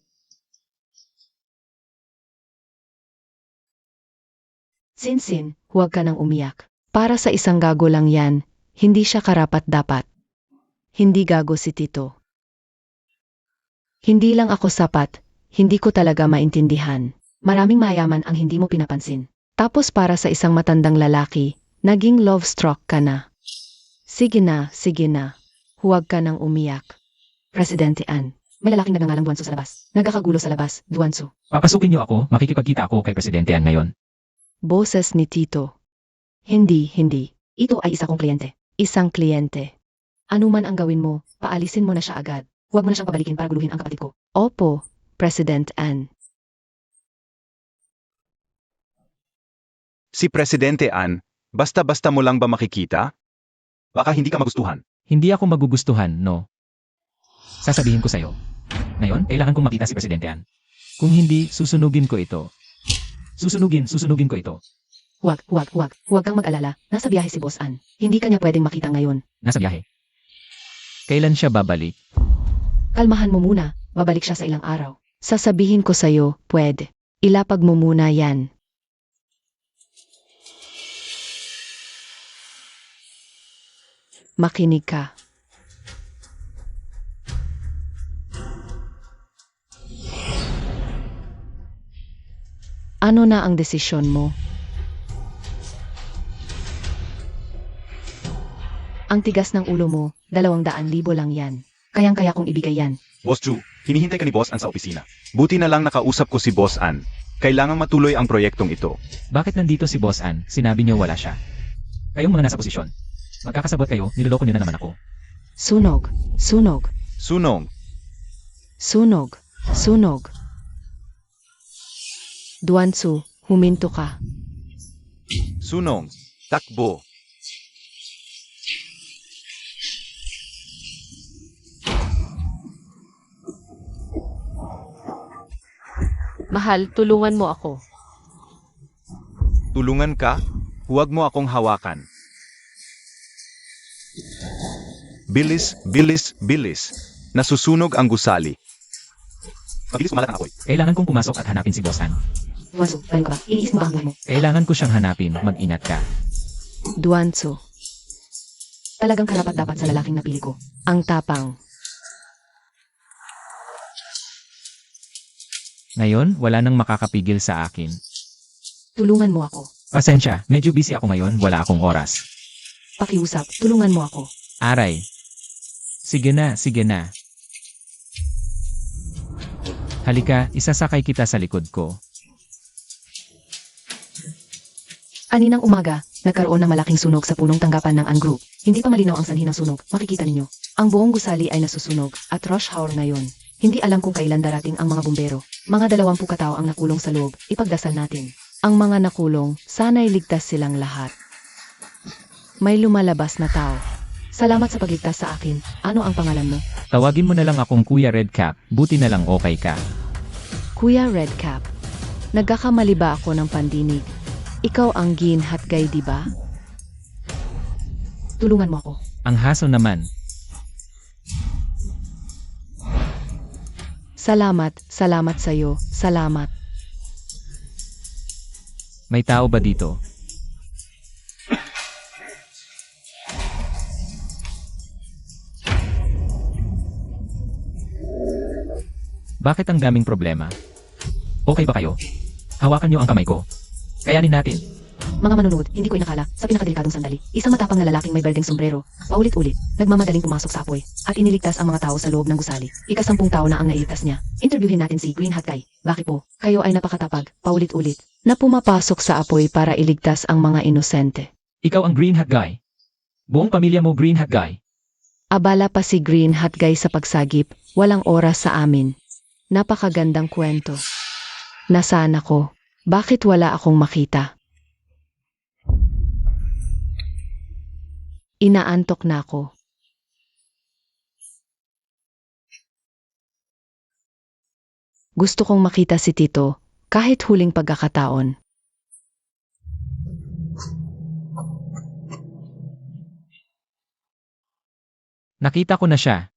Sinsin, huwag ka nang umiyak. Para sa isang gago lang yan, hindi siya karapat-dapat. Hindi gago si Tito. Hindi lang ako sapat, hindi ko talaga maintindihan. Maraming mayaman ang hindi mo pinapansin. Tapos para sa isang matandang lalaki, naging love struck ka na. Sige na. Huwag ka nang umiyak. Presidente Ann, may lalaking nagngangalang Duanso sa labas. Nagkakagulo sa labas, Duanso. Papasukin niyo ako, makikipagkita ako kay Presidente An ngayon. Boses ni Tito. Hindi. Ito ay isa kong kliyente. Isang kliyente. Ano man ang gawin mo, paalisin mo na siya agad. Huwag mo na siyang pabalikin para guluhin ang kapatid ko. Opo, President Ann. Si Presidente Ann, basta-basta mo lang ba makikita? Baka hindi ka magustuhan. Hindi ako magugustuhan, no? Sasabihin ko sa'yo. Ngayon, kailangan kong makita si Presidente An. Kung hindi, susunugin ko ito. Susunugin ko ito. Huwag kang mag-alala. Nasa biyahe si Boss Ann. Hindi kanya pwedeng makita ngayon. Nasa biyahe. Kailan siya babalik? Kalmahan mo muna. Babalik siya sa ilang araw. Sasabihin ko sa'yo, pwede. Ilapag mo muna yan. Makinig ka. Ano na ang desisyon mo? Ang tigas ng ulo mo, 200,000 lang yan. Kayang-kaya kong ibigay yan. Boss Chu, hinihintay ka ni Boss Ann sa opisina. Buti na lang nakausap ko si Boss Ann. Kailangang matuloy ang proyektong ito. Bakit nandito si Boss Ann? Sinabi niyo wala siya. Kayong mga nasa posisyon. Magkakasabot kayo, niloloko niyo na naman ako. Sunog, sunog, Sunong, sunog, sunog. Duansu, huminto ka. sunong, takbo. Mahal, tulungan mo ako. Tulungan ka? Huwag mo akong hawakan. Bilis, bilis, bilis. Nasusunog ang gusali. Mabilis kumalat ang apoy. Kailangan kong pumasok at hanapin si Boss Ann. Duansu, paano ka ba? Iniis mo ba ang buhay mo? Kailangan ko siyang hanapin, mag-ingat ka. Duansu. Talagang karapat-dapat sa lalaking napili ko. Ang tapang. Ngayon, wala nang makakapigil sa akin. Tulungan mo ako. Pasensya, medyo busy ako ngayon, wala akong oras. Pakiusap, tulungan mo ako. Aray. Sige na, sige na. Halika, isasakay kita sa likod ko. Kaninang umaga, nagkaroon ng malaking sunog sa punong tanggapan ng An Group. Hindi pa malinaw ang sanhi ng sunog, makikita ninyo. Ang buong gusali ay nasusunog, at rush hour ngayon. Hindi alam kung kailan darating ang mga bumbero. Mga 20 katao ang nakulong sa loob, ipagdasal natin. Ang mga nakulong, sana'y ligtas silang lahat. May lumalabas na tao. Salamat sa pagligtas sa akin. Ano ang pangalan mo? Tawagin mo na lang akong Kuya Redcap, buti na lang okay ka. Kuya Redcap. Nagkakamali ba ako ng pandinig? Ikaw ang Gin Hatgay, di ba? Tulungan mo ako. Ang haso naman. Salamat sa'yo. Salamat. May tao ba dito? Bakit ang daming problema? Okay ba kayo? Hawakan niyo ang kamay ko. Kayanin natin. Mga manunod, hindi ko inakala, sa pinakadelikadong sandali, isang matapang na lalaking may berdeng sombrero, paulit-ulit, nagmamadaling pumasok sa apoy, at iniligtas ang mga tao sa loob ng gusali. Ika-10 tao na ang nailigtas niya. Interviewin natin si Green Hat Guy. Bakit po? Kayo ay napakatapag, paulit-ulit, na pumapasok sa apoy para iligtas ang mga inosente. Ikaw ang Green Hat Guy. Buong pamilya mo Green Hat Guy. Abala pa si Green Hat Guy sa pagsagip, walang oras sa amin. Napakagandang kwento. Nasaan ako? Bakit wala akong makita? Inaantok na ako. Gusto kong makita si Tito, kahit huling pagkakataon. Nakita ko na siya.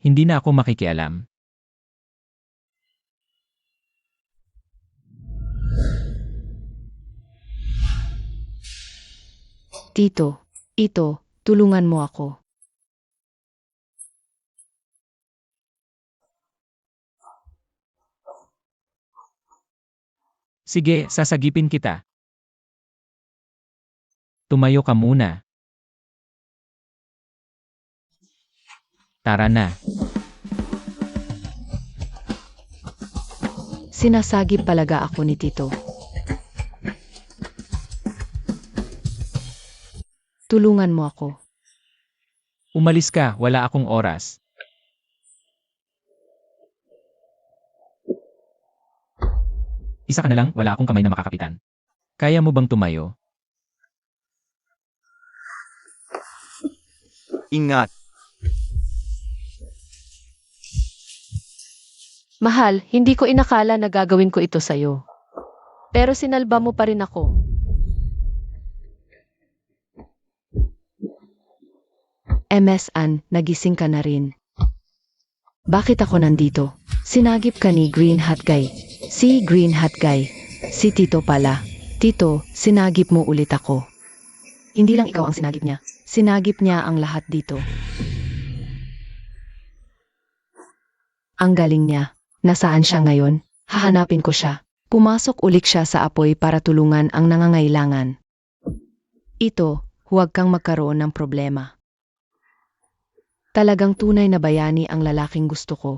Hindi na ako makikialam. Tito, ito, tulungan mo ako. Sige, sasagipin kita. Tumayo ka muna. Tara na. Sinasagip palaga ako ni Tito. Tulungan mo ako. Umalis ka, wala akong oras. Isa ka na lang, wala akong kamay na makakapitan. Kaya mo bang tumayo? Ingat. Mahal, hindi ko inakala na gagawin ko ito sa'yo. Pero sinalba mo pa rin ako. MSN, nagising ka na rin. Bakit ako nandito? Sinagip ka ni Green Hat Guy. Si Green Hat Guy. Si Tito pala. Tito, sinagip mo ulit ako. Hindi lang ikaw ang sinagip niya. Sinagip niya ang lahat dito. Ang galing niya. Nasaan siya ngayon? Hahanapin ko siya. Pumasok ulit siya sa apoy para tulungan ang nangangailangan. Ito, huwag kang magkaroon ng problema. Talagang tunay na bayani ang lalaking gusto ko.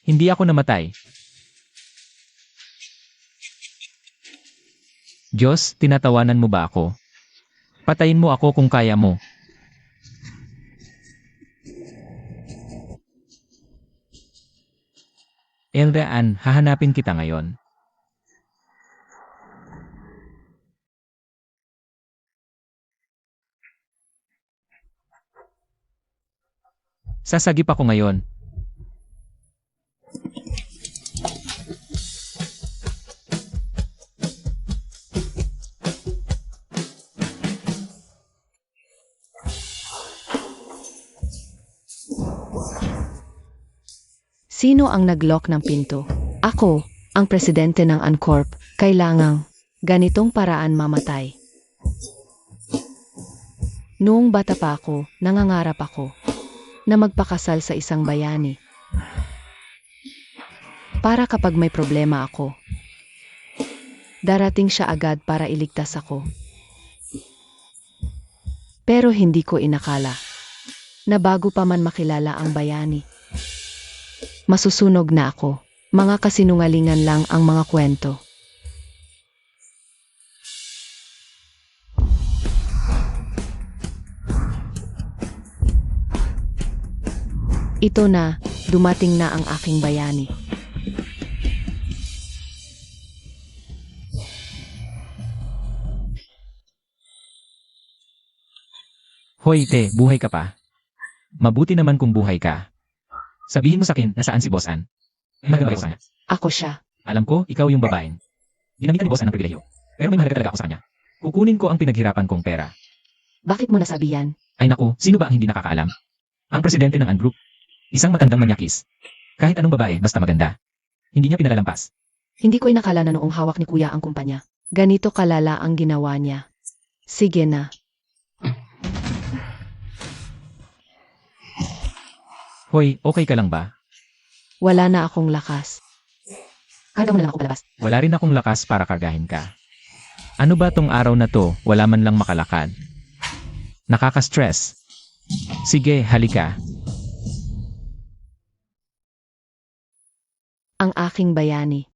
Hindi ako namatay. Diyos, tinatawanan mo ba ako? Patayin mo ako kung kaya mo. Eldaan, hahanapin kita ngayon. Sasagip ako ngayon. Sino ang nag-lock ng pinto? Ako, ang presidente ng Uncorp. Kailangang ganitong paraan mamatay. Noong bata pa ako, nangangarap ako na magpakasal sa isang bayani. Para kapag may problema ako, darating siya agad para iligtas ako. Pero hindi ko inakala na bago pa man makilala ang bayani, masusunog na ako. Mga kasinungalingan lang ang mga kwento. Ito na, dumating na ang aking bayani. Hoy, te, buhay ka pa? Mabuti naman kung buhay ka. Sabihin mo sa akin, nasaan si Boss Ann? Maganda sa kanya. Ako siya. Alam ko, ikaw yung babaeng. Ginamitan ni Boss Ann ng pribilehiyo. Pero may mahalaga talaga ako sa kanya. Kukunin ko ang pinaghirapan kong pera. Bakit mo nasabi yan? Ay naku, sino ba ang hindi nakakaalam? Ang presidente ng Ann Group. Isang matandang manyakis. Kahit anong babae, basta maganda. Hindi niya pinalalampas. Hindi ko inakala na noong hawak ni Kuya ang kumpanya. Ganito kalala ang ginawa niya. Sige na. Hoy, okay ka lang ba? Wala na akong lakas. Karga mo na lang ako palabas. Wala rin akong lakas para kargahin ka. Ano ba tong araw na to, wala man lang makalakad? Nakaka-stress. Sige, halika. Ang aking bayani.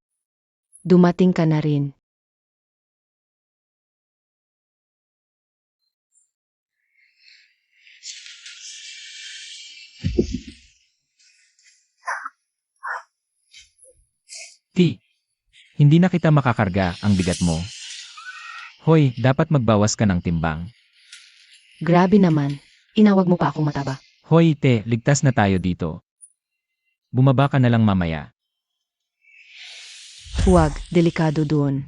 Dumating ka na rin. Hindi na kita makakarga ang bigat mo. Hoy, dapat magbawas ka ng timbang. Grabe naman. Inawag mo pa akong mataba. Hoy, te, ligtas na tayo dito. Bumaba ka na lang mamaya. Huwag, delikado doon.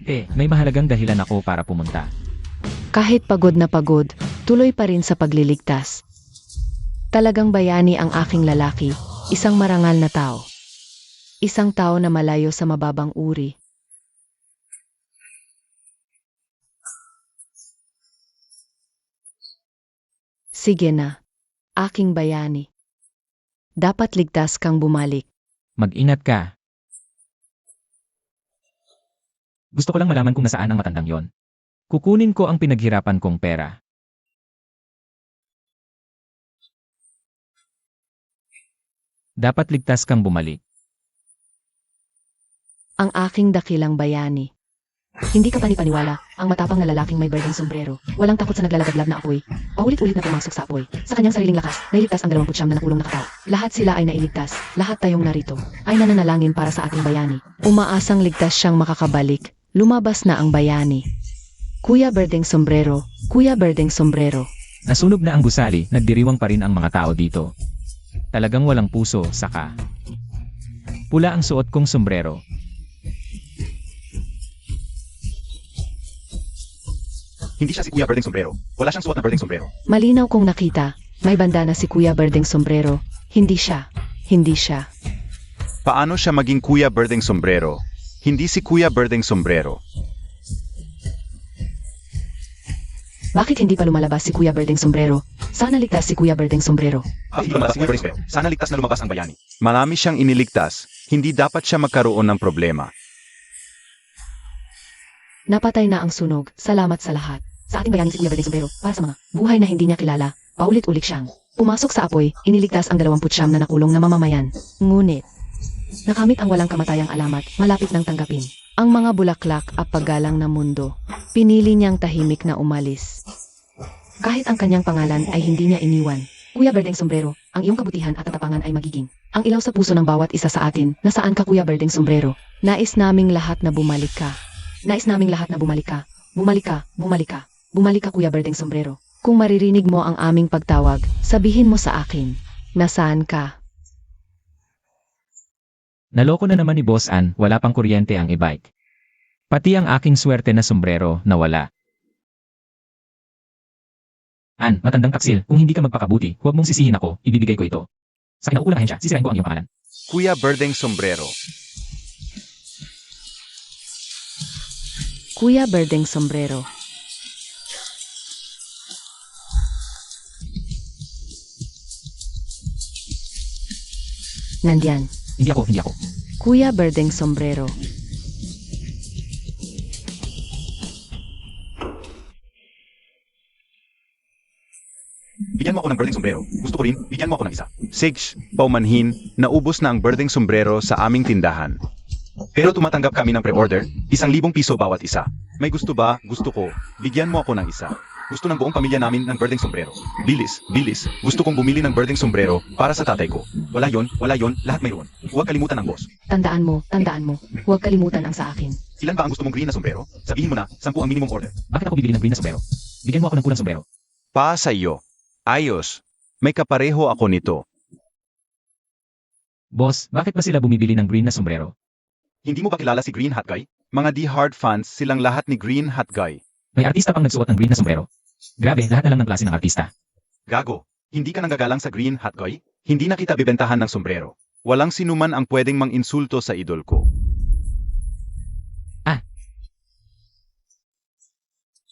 Te, may mahalagang dahilan ako para pumunta. Kahit pagod na pagod, tuloy pa rin sa pagliligtas. Talagang bayani ang aking lalaki, isang marangal na tao. Isang tao na malayo sa mababang uri. Sige na, aking bayani. Dapat ligtas kang bumalik. Mag-ingat ka. Gusto ko lang malaman kung nasaan ang matandang yon. Kukunin ko ang pinaghirapan kong pera. Dapat ligtas kang bumalik. Ang aking dakilang bayani. Hindi ka panipaniwala, ang matapang na lalaking may berdeng sombrero, walang takot sa naglalagablag na apoy, paulit-ulit na pumasok sa apoy, sa kanyang sariling lakas, nailigtas ang 29 na nakulong na katao. Lahat sila ay nailigtas, lahat tayong narito, ay nananalangin para sa ating bayani. Umaasang ligtas siyang makakabalik, lumabas na ang bayani. Kuya Berdeng Sombrero, Kuya Berdeng Sombrero. Nasunog na ang gusali, nagdiriwang pa rin ang mga tao dito. Talagang walang puso, saka. Pula ang suot kong sombrero. Hindi siya si Kuya Berdeng Sombrero. Wala siyang suot na Berdeng Sombrero. Malinaw kong nakita, may bandana si Kuya Berdeng Sombrero, hindi siya, hindi siya. Paano siya maging Kuya Berdeng Sombrero? Hindi si Kuya Berdeng Sombrero. Bakit hindi pa lumalabas si Kuya Berdeng Sombrero? Sana ligtas si Kuya Berdeng Sombrero. Hindi lumabas si Kuya Berdeng Sombrero. Sana ligtas na lumabas ang bayani. Marami siyang iniligtas. Hindi dapat siya magkaroon ng problema. Napatay na ang sunog, salamat sa lahat. Sa ating bayani si Kuya Berdeng Sombrero, para sa mga buhay na hindi niya kilala, paulit-ulit siyang pumasok sa apoy, iniligtas ang 29 na nakulong na mamamayan. Ngunit, nakamit ang walang kamatayang alamat, malapit nang tanggapin. Ang mga bulaklak at paggalang na mundo, pinili niyang tahimik na umalis. Kahit ang kanyang pangalan ay hindi niya iniwan. Kuya Berdeng Sombrero, ang iyong kabutihan at katapangan ay magiging ang ilaw sa puso ng bawat isa sa atin. Nasaan ka, Kuya Berdeng Sombrero? Nais naming lahat na bumalik ka. Nais naming lahat na bumalik ka. Bumalik ka, bumalik ka. Bumalik ka, Kuya Berdeng Sombrero. Kung maririnig mo ang aming pagtawag, sabihin mo sa akin, nasaan ka? Naloko na naman ni Boss Ann, wala pang kuryente ang e-bike. Pati ang aking swerte na sombrero, nawala. Ann, matandang taksil, kung hindi ka magpakabuti, huwag mong sisihin ako, ibibigay ko ito. Sa kinauulang ahensya, sisirain ko ang iyong pangalan. Kuya Berdeng Sombrero. Kuya Berdeng Sombrero. Nandiyan. Hindi ako, hindi ako. Kuya Berdeng Sombrero. Bigyan mo ako ng Berdeng Sombrero. Gusto ko rin, bigyan mo ako ng isa. Sage, paumanhin, naubos na ang Berdeng Sombrero sa aming tindahan. Pero tumatanggap kami ng pre-order, 1,000 piso bawat isa. May gusto ba? Gusto ko. Bigyan mo ako ng isa. Gusto ng buong pamilya namin ng Berdeng Sombrero. Bilis, bilis. Gusto kong bumili ng Berdeng Sombrero para sa tatay ko. Wala yon, lahat mayroon. Huwag kalimutan ang boss. Tandaan mo, huwag kalimutan ang sa akin. Ilan ba ang gusto mong green na sombrero? Sabihin mo na, 10 ang minimum order. Bakit ako bibili ng green na sombrero? Bigyan mo ako ng pulang sombrero. Pa sa iyo. Ayos. May kapareho ako nito. Boss, bakit ba sila bumibili ng green na sombrero? Hindi mo ba kilala si Green Hat Guy? Mga die-hard fans silang lahat ni Green Hat Guy. May artista pang nagsuot ng green na sombrero. Grabe, lahat na lang ng klase ng artista. Gago, hindi ka nanggagalang sa Green Hat Guy? Hindi na kita bibentahan ng sombrero. Walang sinuman ang pwedeng mang-insulto sa idol ko.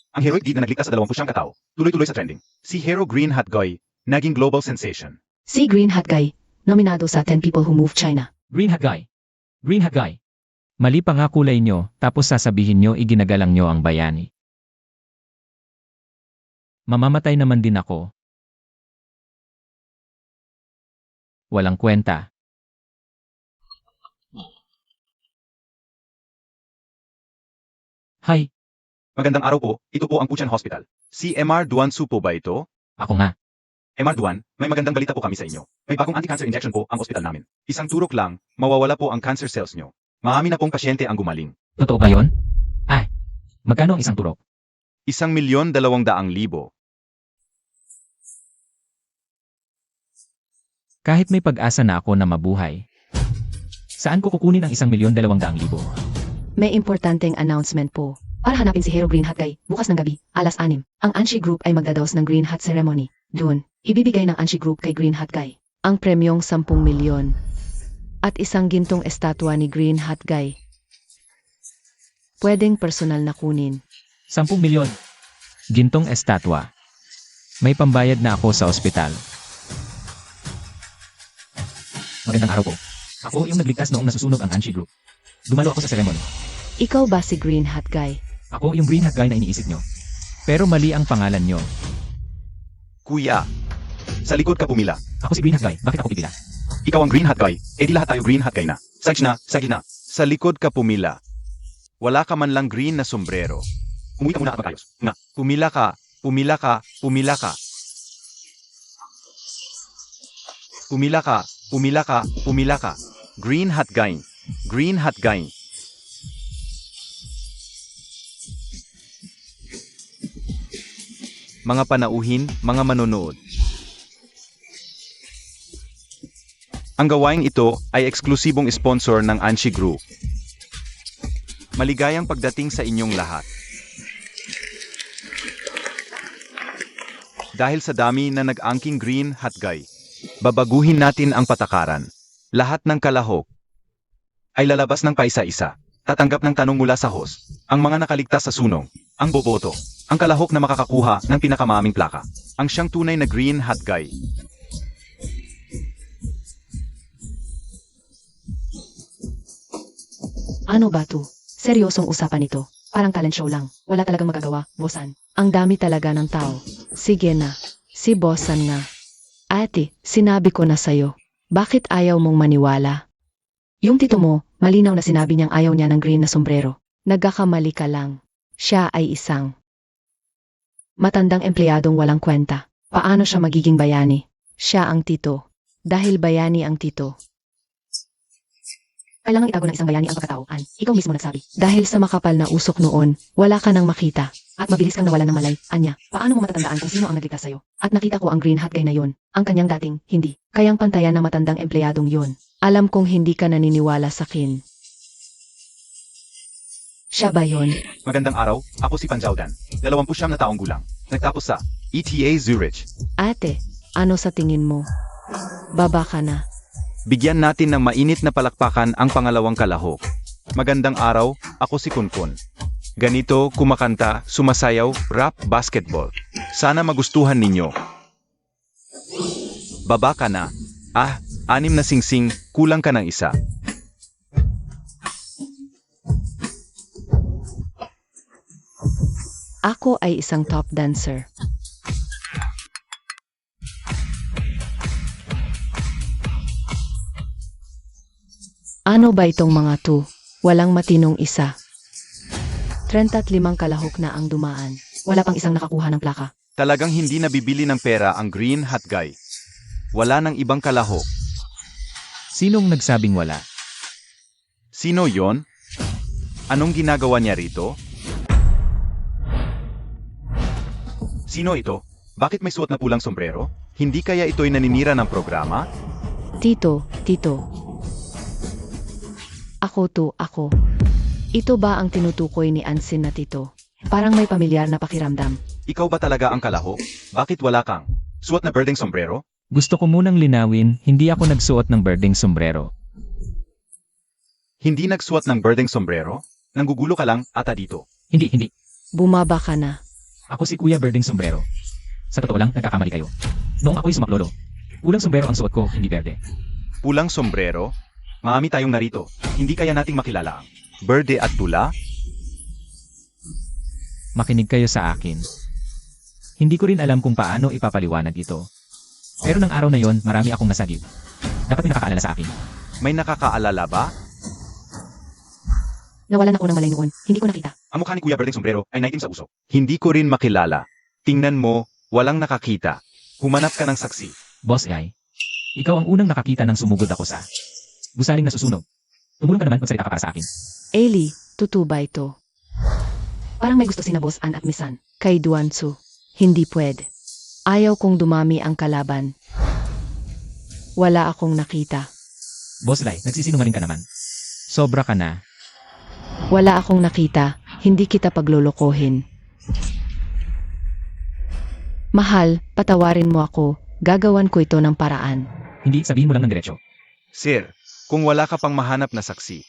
Ang heroic deed na nagligtas sa 20 katao, tuloy-tuloy sa trending. Si Hero Green Hat Guy, naging global sensation. Si Green Hat Guy, nominado sa 10 People Who Move China. Green hat guy. Green hat guy. Mali pa nga kulay nyo, tapos sasabihin nyo iginagalang nyo ang bayani. Mamamatay naman din ako. Walang kwenta. Hi, Magandang araw po, ito po ang Puchan Hospital. Si MR Duansu po ba ito? ako nga. MR Duan, may magandang balita po kami sa inyo. May bagong anti-cancer injection po ang ospital namin. Isang turok lang, mawawala po ang cancer cells nyo. Marami na pong pasyente ang gumaling. Totoo ba yun? Magkano ang isang turok? 1,200,000. Kahit may pag-asa na ako na mabuhay. Saan ko kukunin ang 1,200,000? May importanteng announcement po. Para hanapin si Hero Green Hat Guy, bukas ng gabi, alas 6, ang Anshi Group ay magdadaos ng Green Hat Ceremony. Doon, ibibigay ng Anshi Group kay Green Hat Guy ang premyong 10 milyon at isang gintong estatwa ni Green Hat Guy. Pwedeng personal na kunin. 10 milyon. Gintong estatwa. May pambayad na ako sa ospital. Magandang araw po. Ako yung nagligtas noong nasusunog ang Anshi Group. Dumalo ako sa ceremony. Ikaw ba si Green Hat Guy? Ako yung green hat guy na iniisip nyo. Pero mali ang pangalan nyo. Kuya, sa likod ka pumila. Ako si Green Hat Guy. Bakit ako pipila? Ikaw ang Green Hat Guy, edi lahat tayo Green Hat Guy na. Sag na, sa gina. Sa likod ka pumila. Wala ka man lang green na sombrero. Umuwi ka muna at magayos. Nga, pumila ka, pumila ka, pumila ka. Pumila ka, pumila ka, pumila ka. Green hat gain. Green hat gain. Mga panauhin, mga manonood. Ang gawaing ito ay eksklusibong sponsor ng Anshi Group. Maligayang pagdating sa inyong lahat. Dahil sa dami na nag-angking green hat guy, babaguhin natin ang patakaran. Lahat ng kalahok ay lalabas ng paisa-isa. Tatanggap ng tanong mula sa host. Ang mga nakaligtas sa sunong, ang boboto, ang kalahok na makakakuha ng pinakamaming plaka. Ang siyang tunay na green hat guy. Ano ba to? Seryosong usapan ito. Parang talent show lang. Wala talagang magagawa, Bossan. Ang dami talaga ng tao. Sige na. Si Bossan nga. Ate, sinabi ko na sa'yo. Bakit ayaw mong maniwala? Yung tito mo, malinaw na sinabi niyang ayaw niya ng green na sombrero. Nagkakamali ka lang. Siya ay isang matandang empleyadong walang kwenta. Paano siya magiging bayani? Siya ang tito. Dahil bayani ang tito. Kailangang itago ng isang bayani ang pagkatauhan. Ikaw mismo nagsabi. Dahil sa makapal na usok noon, wala ka nang makita. At mabilis kang nawalan ng malay. Anya, paano mo matatandaan kung sino ang nagligtas sa'yo? At nakita ko ang green hat guy na yon. Ang kanyang dating, hindi. Kayang pantayan ng matandang empleyadong yon. Alam kong hindi ka naniniwala sa akin. Siya ba yon? Magandang araw, ako si Panjaudan. 29 na taong gulang. Nagtapos sa ETA Zurich. Ate, ano sa tingin mo? Baba ka na. Bigyan natin ng mainit na palakpakan ang pangalawang kalahok. Magandang araw, ako si Kunkun. Ganito, kumakanta, sumasayaw, rap, basketball. Sana magustuhan ninyo. Baba ka na. 6 na singsing, kulang ka ng isa. Ako ay isang top dancer. Ano ba itong mga to? Walang matinong isa. 35 kalahok na ang dumaan. Wala pang isang nakakuha ng plaka. Talagang hindi nabibili ng pera ang green hat guy. Wala ng ibang kalahok. Sinong nagsabing wala? Sino yon? Anong ginagawa niya rito? Sino ito? Bakit may suot na pulang sombrero? Hindi kaya ito'y naninira ng programa? Tito. Ako. Ito ba ang tinutukoy ni Ansin na tito? Parang may pamilyar na pakiramdam. Ikaw ba talaga ang kalahok? Bakit wala kang suot na birding sombrero? Gusto ko munang linawin, hindi ako nagsuot ng birding sombrero. Hindi nagsuot ng birding sombrero? Nanggugulo ka lang, ata dito. Hindi. Bumaba ka na. Ako si Kuya Birding Sombrero. Sa totoo lang, nagkakamali kayo. Noong ako'y sumaklolo, pulang sombrero ang suot ko, hindi berde. Pulang sombrero? Maami tayong narito. Hindi kaya nating makilala ang berde at pula? Makinig kayo sa akin. Hindi ko rin alam kung paano ipapaliwanag ito. Pero ng araw na yon, marami akong nasagip. Dapat may nakakaalala sa akin. May nakakaalala ba? Nawalan ako ng malay noon. Hindi ko nakita. Ang mukha ni Kuya Birding Sombrero ay naitim sa usok. Hindi ko rin makilala. Tingnan mo, walang nakakita. Humanap ka ng saksi. Boss AI, ikaw ang unang nakakita ng sumugod ako sa gusaling na susunog. Tumulong ka naman magsalita ka para sa akin. Eli, totoo ba ito? Parang may gusto sina Boss Ann at Misan. Kay Duansu. Hindi pwede. Ayaw kong dumami ang kalaban. Wala akong nakita. Boss Lai, nagsisinungaling ka naman. Sobra ka na. Wala akong nakita. Hindi kita paglolokohin. Mahal, patawarin mo ako. Gagawan ko ito ng paraan. Hindi, sabihin mo lang ng diretso. Sir, kung wala ka pang mahanap na saksi,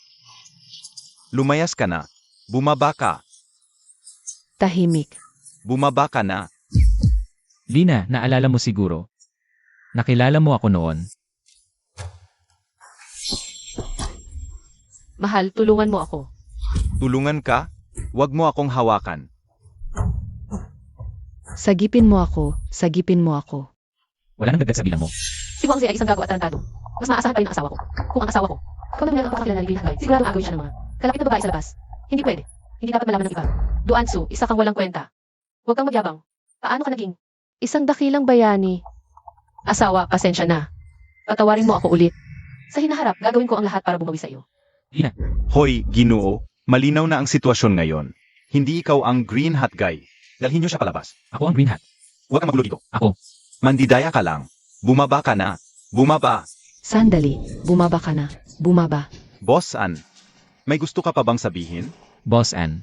lumayas ka na. Bumaba ka. Tahimik. Bumaba ka na. Lina, naalala mo siguro. Nakilala mo ako noon. Mahal, tulungan mo ako. Tulungan ka? Huwag mo akong hawakan. Sagipin mo ako. Sagipin mo ako. Wala nang dagdag sa bilang mo. Si Wang Zi ay isang gago at tarantado. Mas maaasahan pa rin ang asawa ko. Kung ang asawa ko, ikaw na ang pakakilala ni Green Hat Guy, siguradong agawin siya ng mga kalapit na babae sa labas. Hindi pwede. Hindi dapat malaman ng iba. Duansu, isa kang walang kwenta. Huwag kang magyabang. Paano ka naging? Isang dakilang bayani. Asawa, pasensya na. Patawarin mo ako ulit. Sa hinaharap, gagawin ko ang lahat para bumawi sa iyo. Hoy, Ginoo, malinaw na ang sitwasyon ngayon. Hindi ikaw ang Green Hat guy. Dalhin niyo siya palabas. Ako ang Green Hat. Huwag kang magulo dito. Ako. Mandidaya ka lang. Bumaba ka na. Bumaba. Sandali, bumaba ka na. Bumaba. Boss Ann, may gusto ka pa bang sabihin? Boss Ann.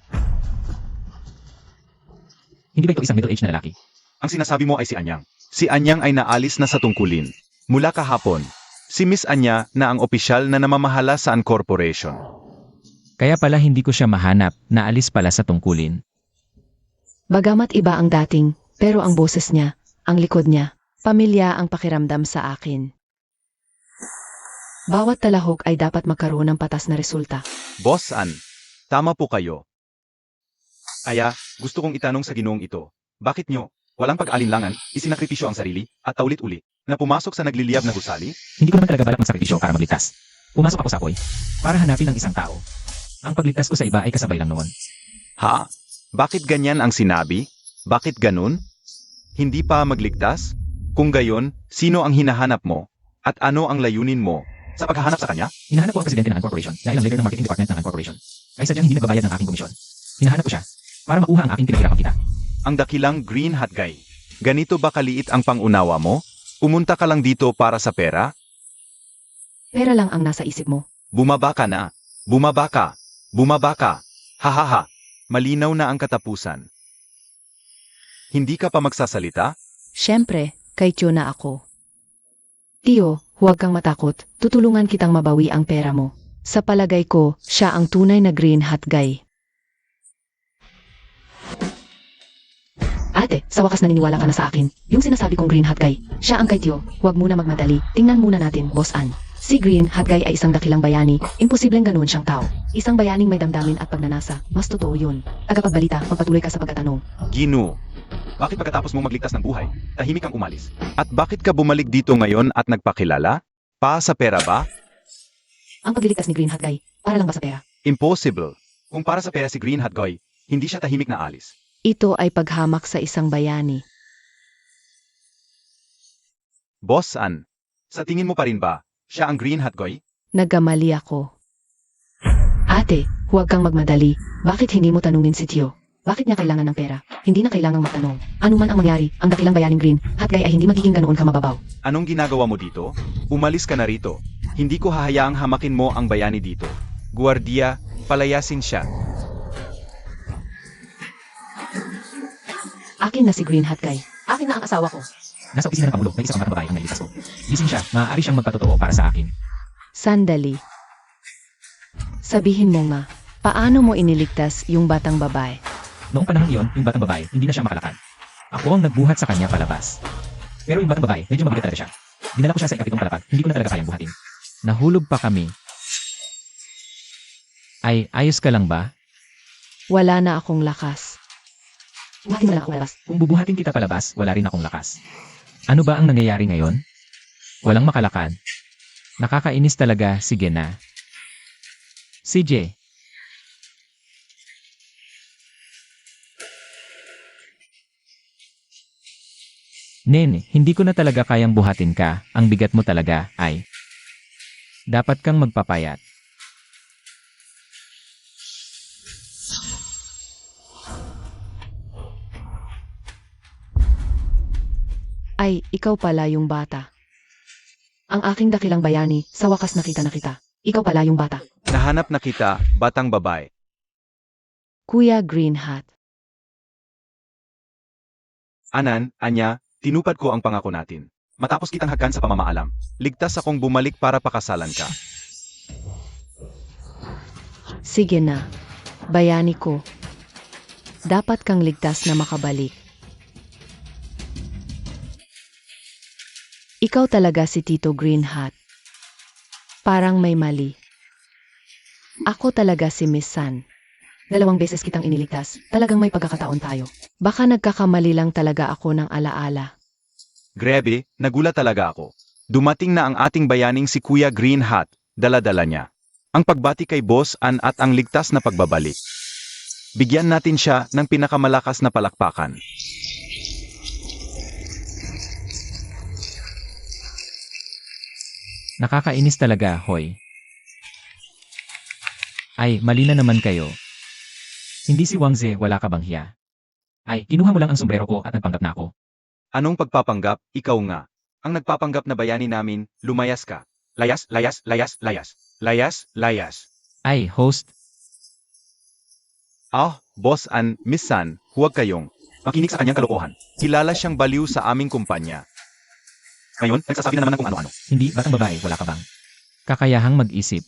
Hindi ba ito isang middle-aged na lalaki? Ang sinasabi mo ay si Anyang. Si Anyang ay naalis na sa tungkulin. Mula kahapon, si Miss Anya na ang opisyal na namamahala sa An Corporation. Kaya pala hindi ko siya mahanap, naalis pala sa tungkulin. Bagamat iba ang dating, pero ang boses niya, ang likod niya, pamilya ang pakiramdam sa akin. Bawat talahok ay dapat magkaroon ng patas na resulta. Boss Ann, tama po kayo. Aya, gusto kong itanong sa ginoong ito. Bakit nyo, walang pag-alinlangan, isinakripisyo ang sarili, at paulit-uli, na pumasok sa nagliliyab na gusali? Hindi ko naman talaga balak magsakripisyo para magligtas. Pumasok ako sa apoy para hanapin ang isang tao. Ang pagligtas ko sa iba ay kasabay lang noon. Ha? Bakit ganyan ang sinabi? Bakit ganun? Hindi pa magligtas? Kung gayon, sino ang hinahanap mo? At ano ang layunin mo sa paghahanap sa kanya? Hinahanap ko ang presidente ng corporation dahil ang leader ng marketing department ng corporation ay sadyang hindi nagbabayad ng aking komisyon. Hinahanap ko siya para makuha ang aking pinaghirapang kita. Ang dakilang Green Hat guy. Ganito ba kaliit ang pangunawa mo? Pumunta ka lang dito para sa pera? Pera lang ang nasa isip mo. Bumaba ka na. Bumaba ka. Bumaba ka. Hahaha. Malinaw na ang katapusan. Hindi ka pa magsasalita? Siyempre, kay Tio na ako. Tio, huwag kang matakot. Tutulungan kitang mabawi ang pera mo. Sa palagay ko, siya ang tunay na Green Hat guy. Ate, sa wakas naniniwala ka na sa akin. Yung sinasabi kong Green Hat guy, siya ang kay Tio. Huwag muna magmadali. Tingnan muna natin, Boss Ann. Si Green Hat guy ay isang dakilang bayani. Imposibleng ganoon siyang tao. Isang bayaning may damdamin at pagnanasa. Mas totoo yun. Tagapagbalita, magpatuloy ka sa pagtatanong. Ginoo. Bakit pagkatapos mo magligtas ng buhay, tahimik kang umalis? At bakit ka bumalik dito ngayon at nagpakilala? Pa sa pera ba? Ang pagliligtas ni Green Hat guy, para lang ba sa pera? Impossible. Kung para sa pera si Green Hat Guy, hindi siya tahimik na alis. Ito ay paghamak sa isang bayani. Boss Ann, sa tingin mo pa rin ba, siya ang Green Hat Guy? Nagkamali ako. Ate, huwag kang magmadali. Bakit hindi mo tanungin si Tio? Bakit niya kailangan ng pera? Hindi na kailangang magtanong. Ano man ang mangyari, ang dakilang bayaning Green Hat guy ay hindi magiging ganoon kamababaw. Anong ginagawa mo dito? Umalis ka na rito. Hindi ko hahayaang hamakin mo ang bayani dito. Guardia, palayasin siya. Akin na si Green Hat guy. Akin na ang asawa ko. Nasa opisina ng Pangulo, may isa pang batang babae ang naliligtas ko. Gising siya, maaari siyang magpatotoo para sa akin. Sandali. Sabihin mo nga, paano mo iniligtas yung batang babae? Noong panahon iyon, yung batang babae, hindi na siya makalakad. Ako ang nagbuhat sa kanya palabas. Pero yung batang babae, medyo mabigat talaga siya. Dinala ko siya sa ikapitong palapag, hindi ko na talaga kayang buhatin. Nahulog pa kami. Ay, ayos ka lang ba? Wala na akong lakas. Buhatin mo lang ako labas. Kung bubuhatin kita palabas, wala rin akong lakas. Ano ba ang nangyayari ngayon? Walang makalakad. Nakakainis talaga, sige na. CJ. Nene, hindi ko na talaga kayang buhatin ka, ang bigat mo talaga, ay. Dapat kang magpapayat. Ay, ikaw pala yung bata. Ang aking dakilang bayani, sa wakas nakita na kita. Ikaw pala yung bata. Nahanap na kita, batang babae. Kuya Green Hat. Anan, Anya, tinupad ko ang pangako natin. Matapos kitang hagan sa pamamaalam, ligtas akong bumalik para pakasalan ka. Sige na. Bayani ko. Dapat kang ligtas na makabalik. Ikaw talaga si Tito Green Hat. Parang may mali. Ako talaga si Miss San. 2 beses kitang iniligtas. Talagang may pagkakataon tayo. Baka nagkakamali lang talaga ako ng alaala. Grabe, nagulat talaga ako. Dumating na ang ating bayaning si Kuya Green Hat, dala-dala niya. Ang pagbati kay Boss Ann at ang ligtas na pagbabalik. Bigyan natin siya ng pinakamalakas na palakpakan. Nakakainis talaga, Hoy. Ay, mali na naman kayo. Hindi si Wangze, wala ka bang hiya? Ay, kinuha mo lang ang sombrero ko at nagpanggap na ako. Anong pagpapanggap? Ikaw nga. Ang nagpapanggap na bayani namin, lumayas ka. Layas, layas, layas, layas. Layas, layas. Ay, host, Boss An, Miss San, huwag kayong makinig sa kanyang kalokohan. Kilala siyang baliw sa aming kumpanya. Ngayon, nagsasabi na naman ng kung ano-ano. hindi, batang babae, wala ka bang kakayahang mag-isip?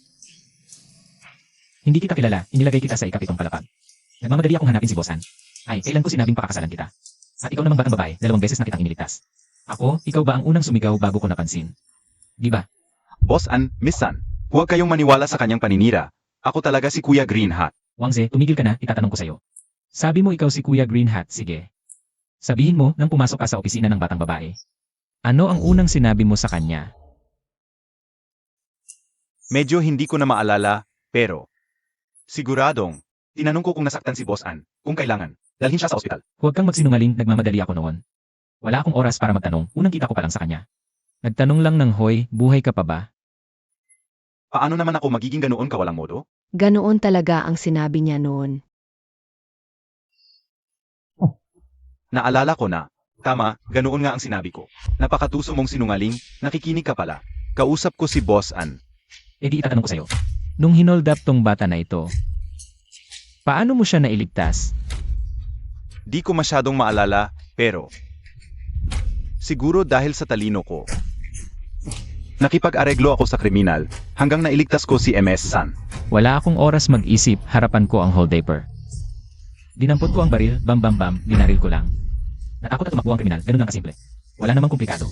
Hindi kita kilala, inilagay kita sa ikapitong palapag. Nagmamadali akong hanapin si Bossan. Ay, kailan ko sinabing pakakasalan kita? At ikaw namang batang babae, 2 beses na kitang iniligtas. Ako, ikaw ba ang unang sumigaw bago ko napansin? Di ba? Boss An, Miss San, huwag kayong maniwala sa kanyang paninira. Ako talaga si Kuya Green Hat. Wangze, tumigil ka na, itatanong ko sa'yo. Sabi mo ikaw si Kuya Green Hat, sige. Sabihin mo nang pumasok ka sa opisina ng batang babae. Ano ang unang sinabi mo sa kanya? Medyo hindi ko na maalala, pero siguradong, tinanong ko kung nasaktan si Boss An, kung kailangan, dalhin siya sa ospital. Huwag kang magsinungaling, nagmamadali ako noon. Wala akong oras para magtanong, unang kita ko pa lang sa kanya. Nagtanong lang ng hoy, buhay ka pa ba? Paano naman ako magiging ganoon kawalang modo? Ganoon talaga ang sinabi niya noon. Naalala ko na. Tama, ganoon nga ang sinabi ko. Napakatuso mong sinungaling, nakikinig ka pala. Kausap ko si Boss An. E di itatanong ko sa'yo. Nung hinold up tong bata na ito, paano mo siya nailigtas? Di ko masyadong maalala, pero siguro dahil sa talino ko. Nakipag-areglo ako sa kriminal, hanggang nailigtas ko si MS San. Wala akong oras mag-isip, harapan ko ang holdaper. Dinampot ko ang baril, bam bam bam, binaril ko lang. Natakot at tumakbo ang kriminal, ganun lang kasimple. Wala namang komplikado.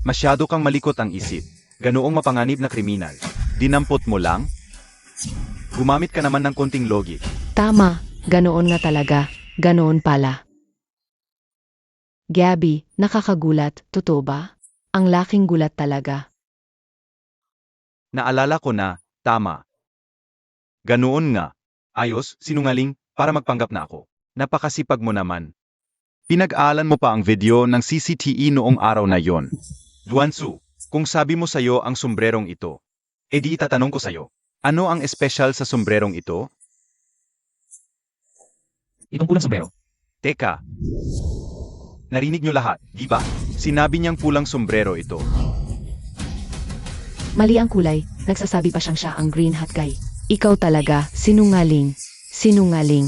Masyado kang malikot ang isip. Ganoong mapanganib na kriminal. Dinampot mo lang? Gumamit ka naman ng konting logic. Tama, ganoon nga talaga, ganoon pala. Gabby, nakakagulat, totoo ba? Ang laking gulat talaga. Naalala ko na, tama. Ganoon nga. Ayos, sinungaling, para magpanggap na ako. Napakasipag mo naman. Pinag-aalan mo pa ang video ng CCTV noong araw na yon. Duansu, kung sabi mo sa'yo ang sombrerong ito, edi itatanong ko sa'yo, ano ang espesyal sa sombrerong ito? Itong pulang sombrero. Teka. Narinig nyo lahat, di ba? Sinabi niyang pulang sombrero ito. Mali ang kulay, nagsasabi pa siyang siya ang Green Hat Guy. Ikaw talaga, sinungaling. Sinungaling.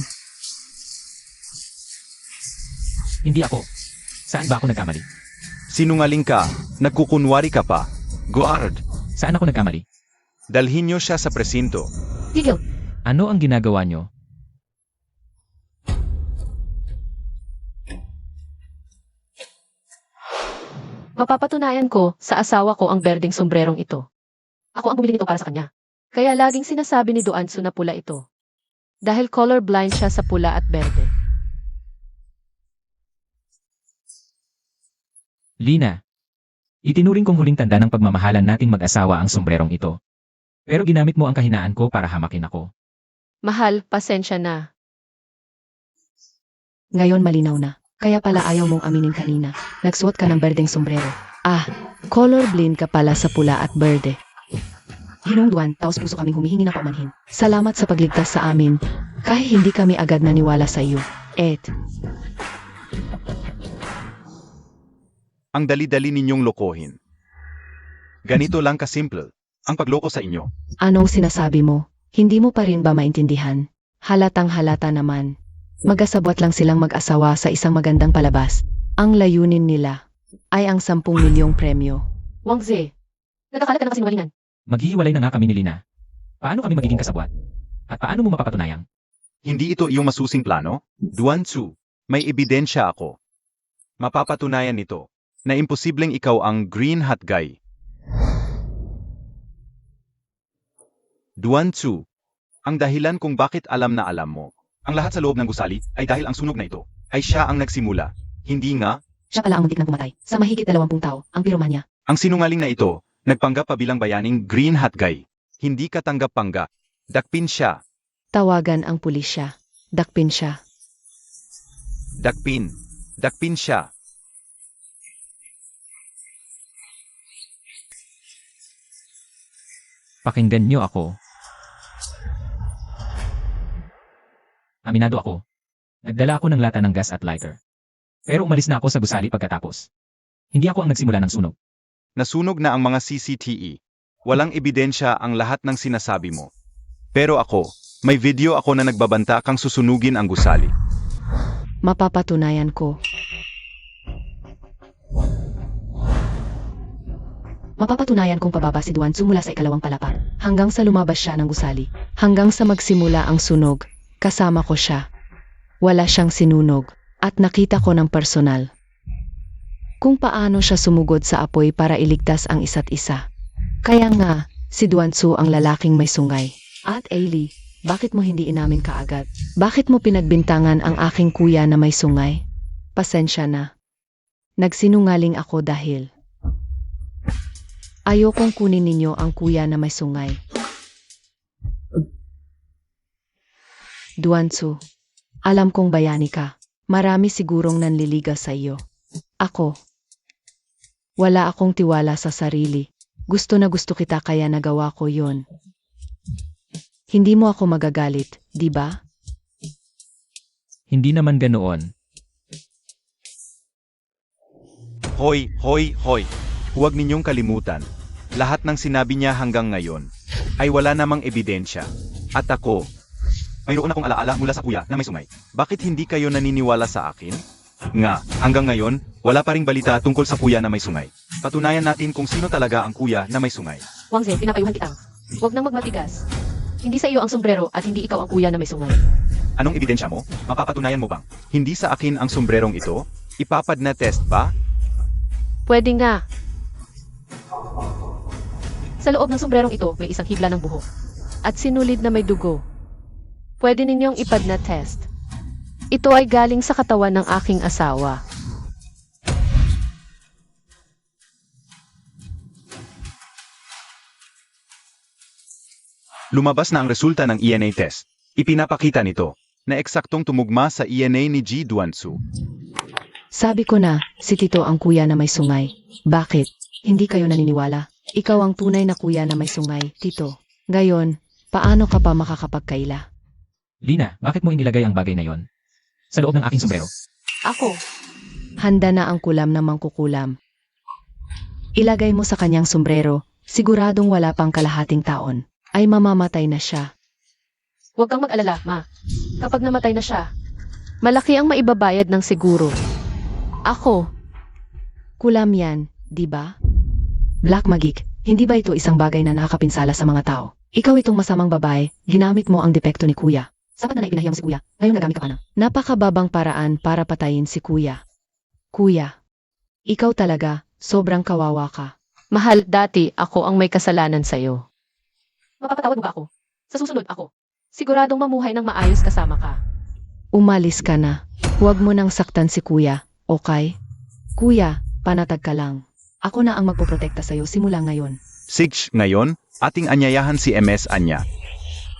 Hindi ako. Saan ba ako nagkamali? Sinungaling ka, nagkukunwari ka pa. Guard, Saan ako nagkamali? dalhin niyo siya sa presinto. Tigil. Ano ang ginagawa nyo? Mapapatunayan ko sa asawa ko ang berdeng sombrerong ito. Ako ang bumili nito para sa kanya. Kaya laging sinasabi ni Duansu na pula ito. Dahil colorblind siya sa pula at berde. Lina. Itinuring kong huling tanda ng pagmamahalan nating mag-asawa ang sombrerong ito. Pero ginamit mo ang kahinaan ko para hamakin ako. Mahal, pasensya na. Ngayon malinaw na. Kaya pala ayaw mong aminin kanina. Nagsuot ka ng berdeng sombrero. Colorblind ka pala sa pula at berde. Hinungduan, taos puso kaming humihingi ng paumanhin. Salamat sa pagligtas sa amin. Kahit hindi kami agad naniwala sa iyo. Ang dali-dali ninyong lokohin. Ganito lang kasimple, ang pagloko sa inyo. Anong sinasabi mo? Hindi mo pa rin ba maintindihan? Halatang halata naman. Mag-asabwat lang silang mag-asawa sa isang magandang palabas. Ang layunin nila ay ang 10 milyong premyo. Wangze, nagkakalat ka ng kasinungalingan. Maghihiwalay na nga kami ni Lina. Paano kami magiging kasabwat? At paano mo mapapatunayang? Hindi ito iyong masusing plano? Duansu, may ebidensya ako. Mapapatunayan nito na imposibleng ikaw ang Green Hat Guy. Duansu, ang dahilan kung bakit alam na alam mo. Ang lahat sa loob ng gusali ay dahil ang sunog na ito ay siya ang nagsimula. Hindi nga, Siya pala ang muntik na pumatay sa mahigit 20 tao, ang piromanya. ang sinungaling na ito, nagpanggap pa bilang bayaning Green Hat Guy. Hindi ka tanggap-panggap. Dakpin siya. Tawagan ang pulisya. Dakpin siya. Dakpin. Dakpin siya. Pakinggan niyo ako. Aminado ako. Nagdala ako ng lata ng gas at lighter. Pero umalis na ako sa gusali pagkatapos. Hindi ako ang nagsimula ng sunog. Nasunog na ang mga CCTV. Walang ebidensya ang lahat ng sinasabi mo. Pero ako, may video ako na nagbabanta kang susunugin ang gusali. Mapapatunayan ko. Mapapatunayan kong pababa si Duansu mula sa ikalawang palapag, hanggang sa lumabas siya ng gusali, hanggang sa magsimula ang sunog, kasama ko siya. Wala siyang sinunog, at nakita ko ng personal. Kung paano siya sumugod sa apoy para iligtas ang isa't isa. Kaya nga, si Duansu ang lalaking may sungay. At Ailey, bakit mo hindi inamin kaagad? Bakit mo pinagbintangan ang aking kuya na may sungay? Pasensya na. Nagsinungaling ako dahil ayokong kunin ninyo ang kuya na may sungay. Duansu, alam kong bayani ka. Marami sigurong nanliligaw sa iyo. Ako. Wala akong tiwala sa sarili. Gusto na gusto kita kaya nagawa ko yon. Hindi mo ako magagalit, di ba? Hindi naman ganoon. Hoy, hoy, hoy. Huwag ninyong kalimutan. Lahat ng sinabi niya hanggang ngayon ay wala namang ebidensya. At ako, mayroon akong alaala mula sa kuya na may sungay. Bakit hindi kayo naniniwala sa akin? Nga, hanggang ngayon, wala pa ring balita tungkol sa kuya na may sungay. Patunayan natin kung sino talaga ang kuya na may sungay. Wangze, pinapayuhan kita. Huwag nang magmatigas. Hindi sa iyo ang sombrero at hindi ikaw ang kuya na may sungay. Anong ebidensya mo? Mapapatunayan mo bang hindi sa akin ang sombrerong ito? Ipapad na test ba? Pwede nga. Sa loob ng sombrerong ito, may isang hibla ng buhok. At sinulid na may dugo. Pwede ninyong ipad na test. Ito ay galing sa katawan ng aking asawa. Lumabas na ang resulta ng ENA test. Ipinapakita nito na eksaktong tumugma sa ENA ni Ji Duansu. Sabi ko na, si Tito ang kuya na may sungay. Bakit? Hindi kayo naniniwala? Ikaw ang tunay na kuya na may sungay, Tito. Gayon, paano ka pa makakapagkaila? Lina, bakit mo inilagay ang bagay na yon sa loob ng aking sombrero? Ako. Handa na ang kulam na mangkukulam. Ilagay mo sa kanyang sombrero, siguradong wala pang kalahating taon, ay mamamatay na siya. Huwag kang mag-alala, Ma. Kapag namatay na siya, malaki ang maibabayad ng seguro. Ako. Kulam yan, di ba? Black Magic, hindi ba ito isang bagay na nakakapinsala sa mga tao? Ikaw itong masamang babae, ginamit mo ang depekto ni Kuya. Sapat na naipinahiyang si Kuya, ngayon nagamit ka pa na. Napakababang paraan para patayin si Kuya. Kuya, ikaw talaga, sobrang kawawa ka. Mahal, dati ako ang may kasalanan sa'yo. Mapapatawad mo ba ako? Sa susunod ako. Siguradong mamuhay ng maayos kasama ka. Umalis ka na. Huwag mo nang saktan si Kuya, okay? Kuya, panatag ka lang. Ako na ang magpoprotekta sa'yo simula ngayon. Sig, ngayon, ating anyayahan si MS Anya.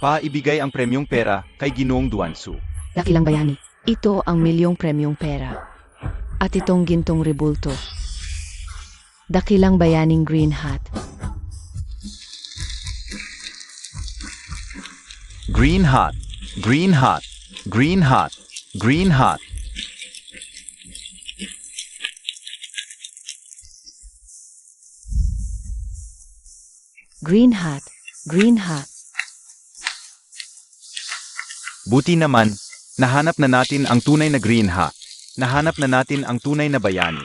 Paibigay ang premyong pera kay Ginoong Duansu. Dakilang bayani, ito ang milyong premyong pera. At itong gintong rebulto. Dakilang bayaning green hat. Green hot, green hot, green hot, green hot. Green hat, green hat. Buti naman, nahanap na natin ang tunay na green hat. Nahanap na natin ang tunay na bayani.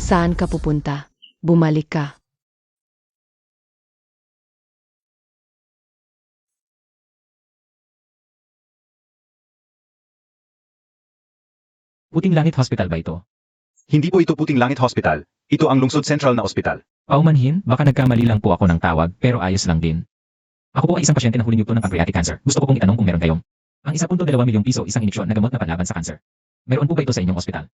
Saan ka pupunta? Bumalik ka. Puting Langit Hospital ba ito? Hindi po ito Puting Langit Hospital. Ito ang Lungsod Central na ospital. Paumanhin, baka nagkamali lang po ako ng tawag pero ayos lang din. Ako po ay isang pasyente na huling yugto ng pancreatic cancer. Gusto ko pong itanong kung meron kayong ang 1.2 milyong piso isang iniksyon na gamot na panlaban sa cancer. Mayroon po ba ito sa inyong ospital?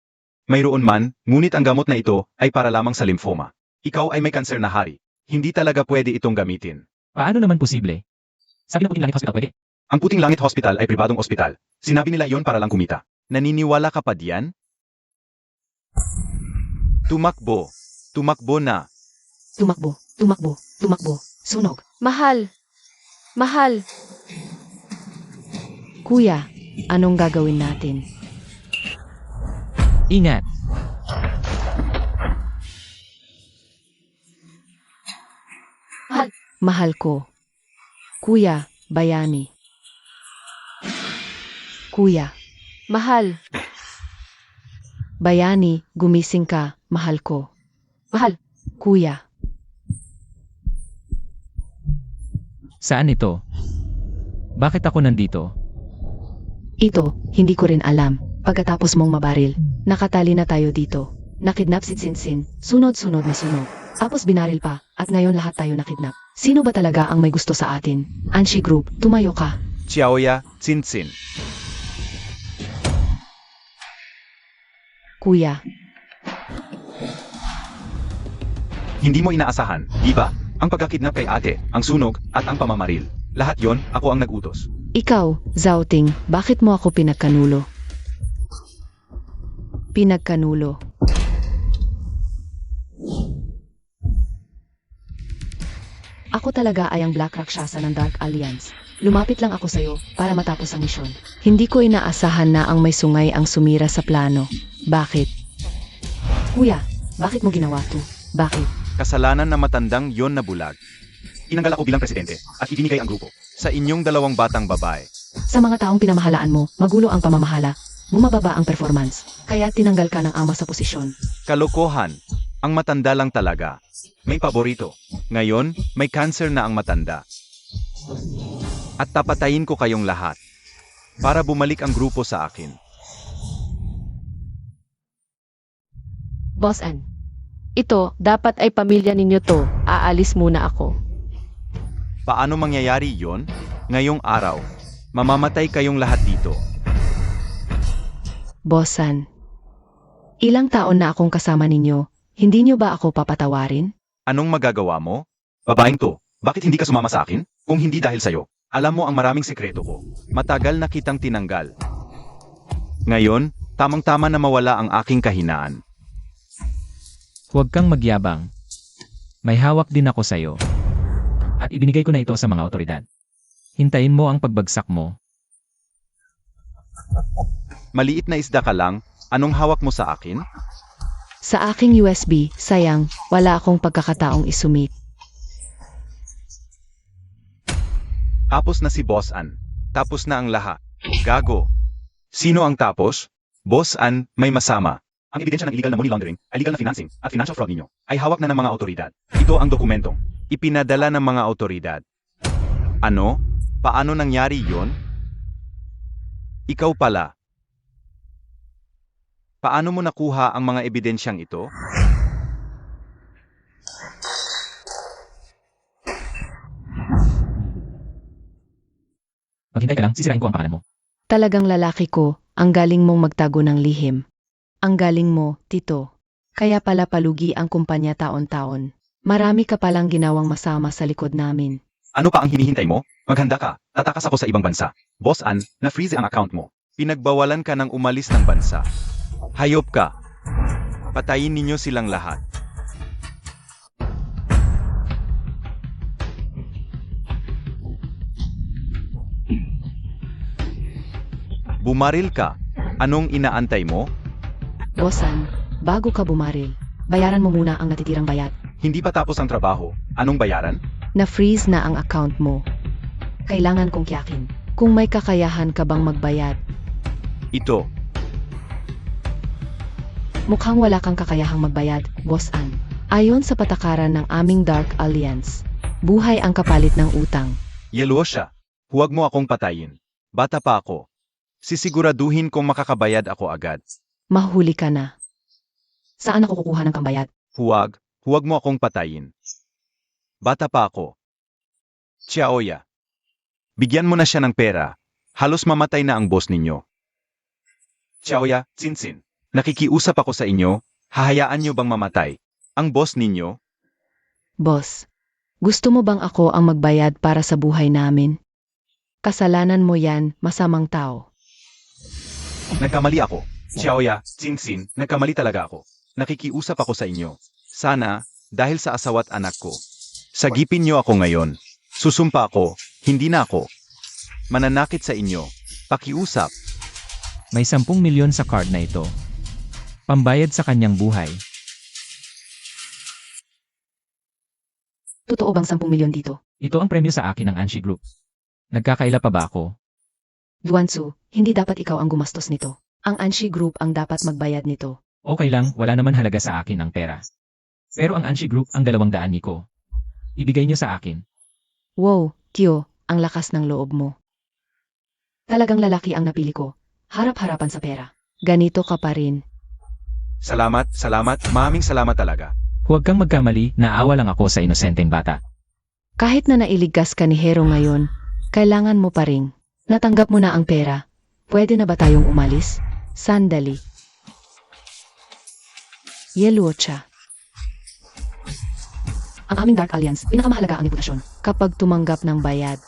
Mayroon man, ngunit ang gamot na ito ay para lamang sa lymphoma. Ikaw ay may kanser na hari. Hindi talaga pwede itong gamitin. Paano naman posible? Sabi ng Puting Langit Hospital pwede. Ang Puting Langit Hospital ay pribadong ospital. Sinabi nila iyon para lang kumita. Naniniwala ka pa diyan? Tumakbo. Tumakbo na. Tumakbo, tumakbo, tumakbo. Sunog. Mahal. Mahal. Kuya, anong gagawin natin? Ingat! Mahal ko. Kuya, bayani. Kuya, Mahal. bayani, gumising ka, mahal ko. Mahal. Kuya, Saan ito? Bakit ako nandito? ito, hindi ko rin alam. Pagkatapos mong mabaril, nakatali na tayo dito. Nakidnap si Tsinsin, sunod-sunod na sunog. Tapos binaril pa, at ngayon lahat tayo nakidnap. Sino ba talaga ang may gusto sa atin? Anshi Group, tumayo ka. Xiaoya, Tsinsin. Kuya, Hindi mo inaasahan, di ba? Ang pagkakidnap kay ate, ang sunog, at ang pamamaril. Lahat yon, ako ang nag-utos. ikaw, Zauting, bakit mo ako pinagkanulo? Pinagkanulo. Ako talaga ay ang Black Rakshasa ng Dark Alliance. Lumapit lang ako sa'yo para matapos ang misyon. Hindi ko inaasahan na ang may sungay ang sumira sa plano. Bakit? Kuya, bakit mo ginawa to? Bakit? Kasalanan na matandang yon na bulag. Tinanggal ako bilang presidente at ibinigay ang grupo sa inyong dalawang batang babae. Sa mga taong pinamahalaan mo, magulo ang pamamahala. Bumababa ang performance. Kaya tinanggal ka ng ama sa posisyon. Kalokohan. Ang matanda lang talaga. May paborito. Ngayon, may cancer na ang matanda. At tapatayin ko kayong lahat. Para bumalik ang grupo sa akin. Boss Ann. Ito, dapat ay pamilya ninyo to. Aalis muna ako. Paano mangyayari yon? Ngayong araw. Mamamatay kayong lahat dito. Bossan, ilang taon na akong kasama ninyo, hindi nyo ba ako papatawarin? Anong magagawa mo? Babaeng to, bakit hindi ka sumama sa akin? Kung hindi dahil sa'yo, alam mo ang maraming sekreto ko. Matagal na kitang tinanggal. Ngayon, tamang-tama na mawala ang aking kahinaan. Huwag kang magyabang. May hawak din ako sa'yo. At ibinigay ko na ito sa mga otoridad. Hintayin mo ang pagbagsak mo. Maliit na isda ka lang, anong hawak mo sa akin? Sa aking USB, sayang, wala akong pagkakataong isumit. Tapos na si Boss Ann. Tapos na ang lahat. Gago. Sino ang tapos? Boss Ann, may masama. Ang ebidensya ng illegal na money laundering, illegal na financing, at financial fraud ninyo, ay hawak na ng mga otoridad. Ito ang dokumentong ipinadala ng mga otoridad. Ano? Paano nangyari yon? Ikaw pala. Paano mo nakuha ang mga ebidensyang ito? Maghintay ka lang, sisirain ko ang pangalan mo. Talagang lalaki ko, ang galing mong magtago ng lihim. Ang galing mo, Tito. Kaya pala palugi ang kumpanya taon-taon. Marami ka palang ginawang masama sa likod namin. Ano pa ang hinihintay mo? Maghanda ka, tatakas ako sa ibang bansa. Boss Ann, na-freeze ang account mo. Pinagbawalan ka ng umalis ng bansa. Hayop ka. Patayin ninyo silang lahat. Bumaril ka. Anong inaantay mo? Bossan, bago ka bumaril, bayaran mo muna ang natitirang bayad. Hindi pa tapos ang trabaho. Anong bayaran? Na-freeze na ang account mo. Kailangan kong tiyakin. Kung may kakayahan ka bang magbayad, Ito. mukhang wala kang kakayahang magbayad, Boss Ann. Ayon sa patakaran ng aming Dark Alliance, buhay ang kapalit ng utang. Yelo siya. Huwag mo akong patayin. Bata pa ako. Sisiguraduhin kong makakabayad ako agad. Mahuli ka na. Saan ako kukuha ng pambayad? Huwag mo akong patayin. Bata pa ako. Xiaoya. Bigyan mo na siya ng pera. Halos mamatay na ang boss ninyo. Xiaoya, Sinsin. Nakikiusap ako sa inyo, hahayaan niyo bang mamatay? Ang boss ninyo? Boss, gusto mo bang ako ang magbayad para sa buhay namin? Kasalanan mo yan, masamang tao. Nagkamali ako. Xiaoya, Sinsin, nagkamali talaga ako. Nakikiusap ako sa inyo. Sana, dahil sa asawa't anak ko. Sagipin niyo ako ngayon. Susumpa ako, hindi na ako. Mananakit sa inyo. Pakiusap. May 10 milyon sa card na ito. Pambayad sa kanyang buhay. Totoo bang 10 milyon dito? Ito ang premyo sa akin ng Anshi Group. Nagkakaila pa ba ako? Yuansu, hindi dapat ikaw ang gumastos nito. Ang Anshi Group ang dapat magbayad nito. Okay lang, wala naman halaga sa akin ang pera. Pero ang Anshi Group ang 200 niko. Ibigay niyo sa akin. Wow, Kyo, ang lakas ng loob mo. Talagang lalaki ang napili ko. Harap-harapan sa pera. Ganito ka pa rin. Salamat, maraming salamat talaga. Huwag kang magkamali, naawa lang ako sa inosenteng bata. Kahit na nailigtas ka ni Hero ngayon, kailangan mo pa rin. Natanggap mo na ang pera. Pwede na ba tayong umalis? Sandali. Yeluocha. Ang aming Dark Alliance, pinakamahalaga ang reputasyon. Kapag tumanggap ng bayad,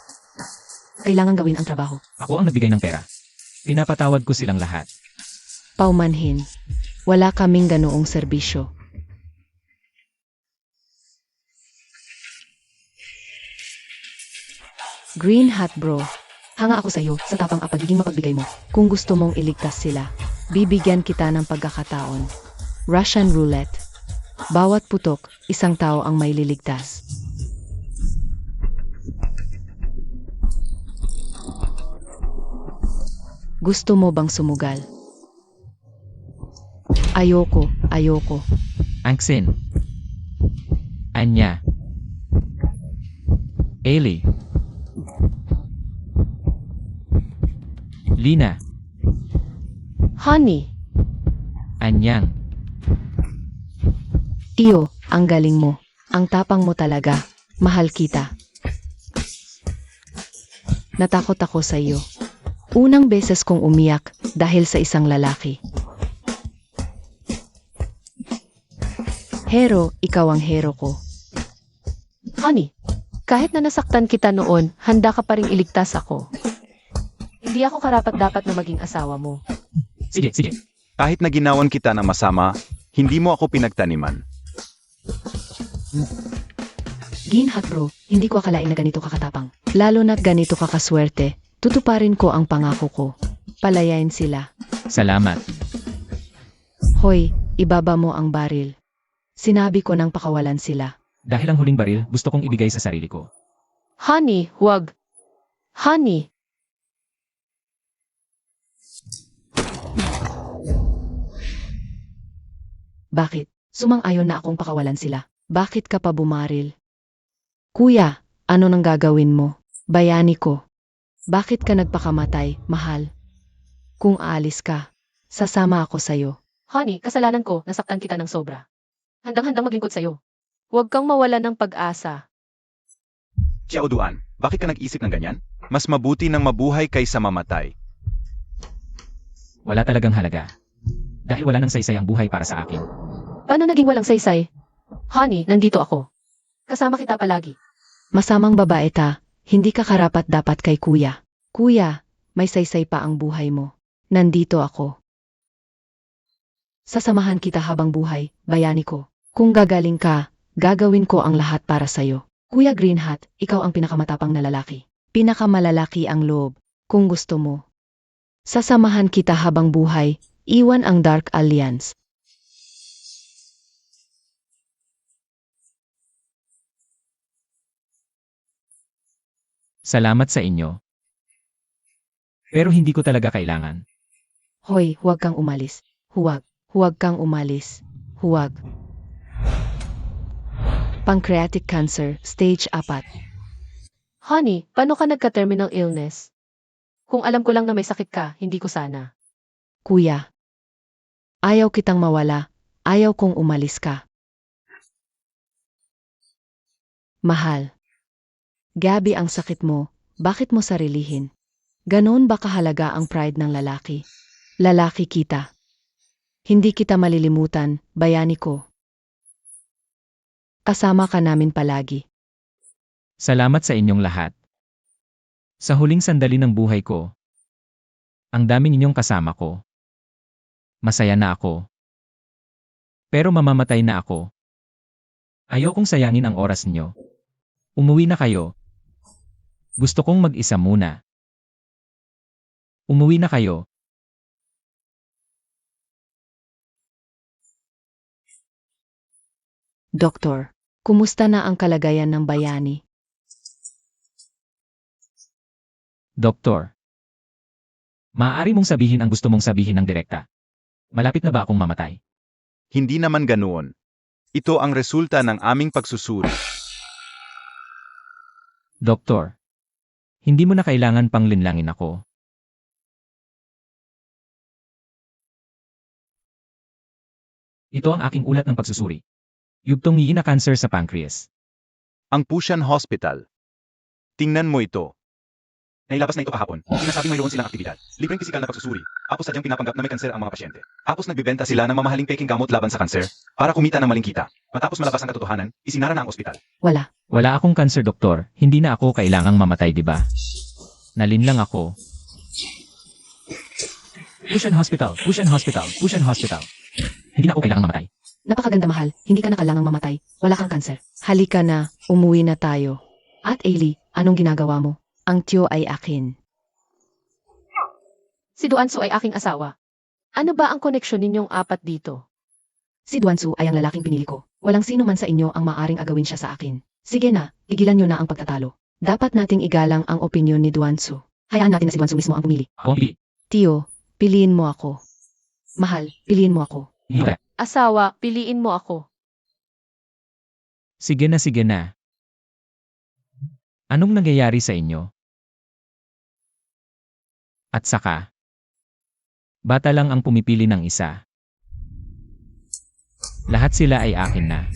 kailangan gawin ang trabaho. Ako ang nagbigay ng pera. Pinapatawad ko silang lahat. Paumanhin. Wala kaming ganoong serbisyo. Green Hat Bro. Hanga ako sa'yo sa tapang at pagiging mapagbigay mo. Kung gusto mong iligtas sila, bibigyan kita ng pagkakataon. Russian Roulette. Bawat putok, isang tao ang may liligtas. Gusto mo bang sumugal? Ayoko. Angsin. Anya. Eli. Lina. Honey, Anyang. Tiyo, ang galing mo. Ang tapang mo talaga. Mahal kita. Natakot ako sa iyo. Unang beses kong umiyak dahil sa isang lalaki. Hero, ikaw ang hero ko. honey. Kahit na nasaktan kita noon, handa ka pa rin iligtas ako. Hindi ako karapat-dapat na maging asawa mo. Sige. Kahit na ginawan kita ng masama, hindi mo ako pinagtaniman. Ginhat bro, hindi ko akalain na ganito kakatapang. Lalo na't ganito kakaswerte, tutuparin ko ang pangako ko. Palayain sila. Salamat. Hoy, ibaba mo ang baril. Sinabi ko nang pakawalan sila. Dahil ang huling baril, gusto kong ibigay sa sarili ko. Honey, huwag. Honey, Bakit? Sumang-ayon na akong pakawalan sila. Bakit ka pa bumaril? Kuya, ano nang gagawin mo? Bayani ko. Bakit ka nagpakamatay, mahal? Kung aalis ka, sasama ako sa'yo. honey, kasalanan ko, nasaktan kita ng sobra. Handang-handang maglingkod sa'yo. Huwag kang mawala ng pag-asa. Xiao Duan, bakit ka nag-isip ng ganyan? Mas mabuti nang mabuhay kaysa mamatay. Wala talagang halaga. Dahil wala nang saysay ang buhay para sa akin. Paano naging walang saysay? Honey, nandito ako. Kasama kita palagi. Masamang babae ta, hindi ka karapat dapat kay kuya. Kuya, may saysay pa ang buhay mo. Nandito ako. Sasamahan kita habang buhay, bayani ko. Kung gagaling ka, gagawin ko ang lahat para sa'yo. Kuya Green Hat, ikaw ang pinakamatapang na lalaki. Pinakamalalaki ang loob, kung gusto mo. Sasamahan kita habang buhay, iwan ang Dark Alliance. Salamat sa inyo. Pero hindi ko talaga kailangan. Hoy, huwag kang umalis. Huwag kang umalis. Huwag. Pancreatic cancer, stage 4. Honey, paano ka nagka-terminal illness? Kung alam ko lang na may sakit ka, hindi ko sana. Kuya. Ayaw kitang mawala. Ayaw kong umalis ka. Mahal. Gabi ang sakit mo, bakit mo sarilihin? Ganon ba kahalaga ang pride ng lalaki? Lalaki kita. Hindi kita malilimutan, bayani ko. Kasama ka namin palagi. Salamat sa inyong lahat. Sa huling sandali ng buhay ko, ang dami ninyong kasama ko. Masaya na ako. Pero mamamatay na ako. Ayokong sayangin ang oras niyo. Umuwi na kayo. Gusto kong mag-isa muna. Umuwi na kayo. Doktor, kumusta na ang kalagayan ng bayani? Doktor. Maaari mong sabihin ang gusto mong sabihin ng direkta. Malapit na ba akong mamatay? Hindi naman ganoon. Ito ang resulta ng aming pagsusuri. Doktor. Hindi mo na kailangan pang linlangin ako. Ito ang aking ulat ng pagsusuri. Yugtong na cancer sa pancreas. Ang Pushan Hospital. Tingnan mo ito. Nailabas na ito kahapon. Sinasabing mayroon silang aktibidad. Libreng pisikal na pagsusuri. Tapos sadyang pinapanggap na may kanser ang mga pasyente. Tapos nagbibenta sila ng mamahaling peking gamot laban sa kanser para kumita ng maling kita. Matapos malabas ang katotohanan, isinara na ang ospital. Wala. Wala akong cancer, doktor. Hindi na ako kailangang mamatay, di ba? Nalinlang ako. Pushan Hospital, Pushan Hospital, Pushan Hospital. Hindi na ako kailangang mamatay. Napakaganda mahal, hindi ka na kailangang mamatay. Wala kang kanser. Halika na, umuwi na tayo. At Ailey, anong ginagawa mo? Ang tiyo ay akin. Si Duanso ay aking asawa. Ano ba ang koneksyon ninyong apat dito? Si Duansu ay ang lalaking pinili ko. Walang sino man sa inyo ang maaring agawin siya sa akin. Sige na, igilan nyo na ang pagtatalo. Dapat nating igalang ang opinyon ni Duansu. Hayaan natin na si Duansu mismo ang pumili. Ako ang pili. Tiyo, piliin mo ako. Mahal, piliin mo ako. Hindi. Asawa, piliin mo ako. Sige na, sige na. Anong nangyayari sa inyo? At saka, bata lang ang pumipili ng isa. Lahat sila ay akin na.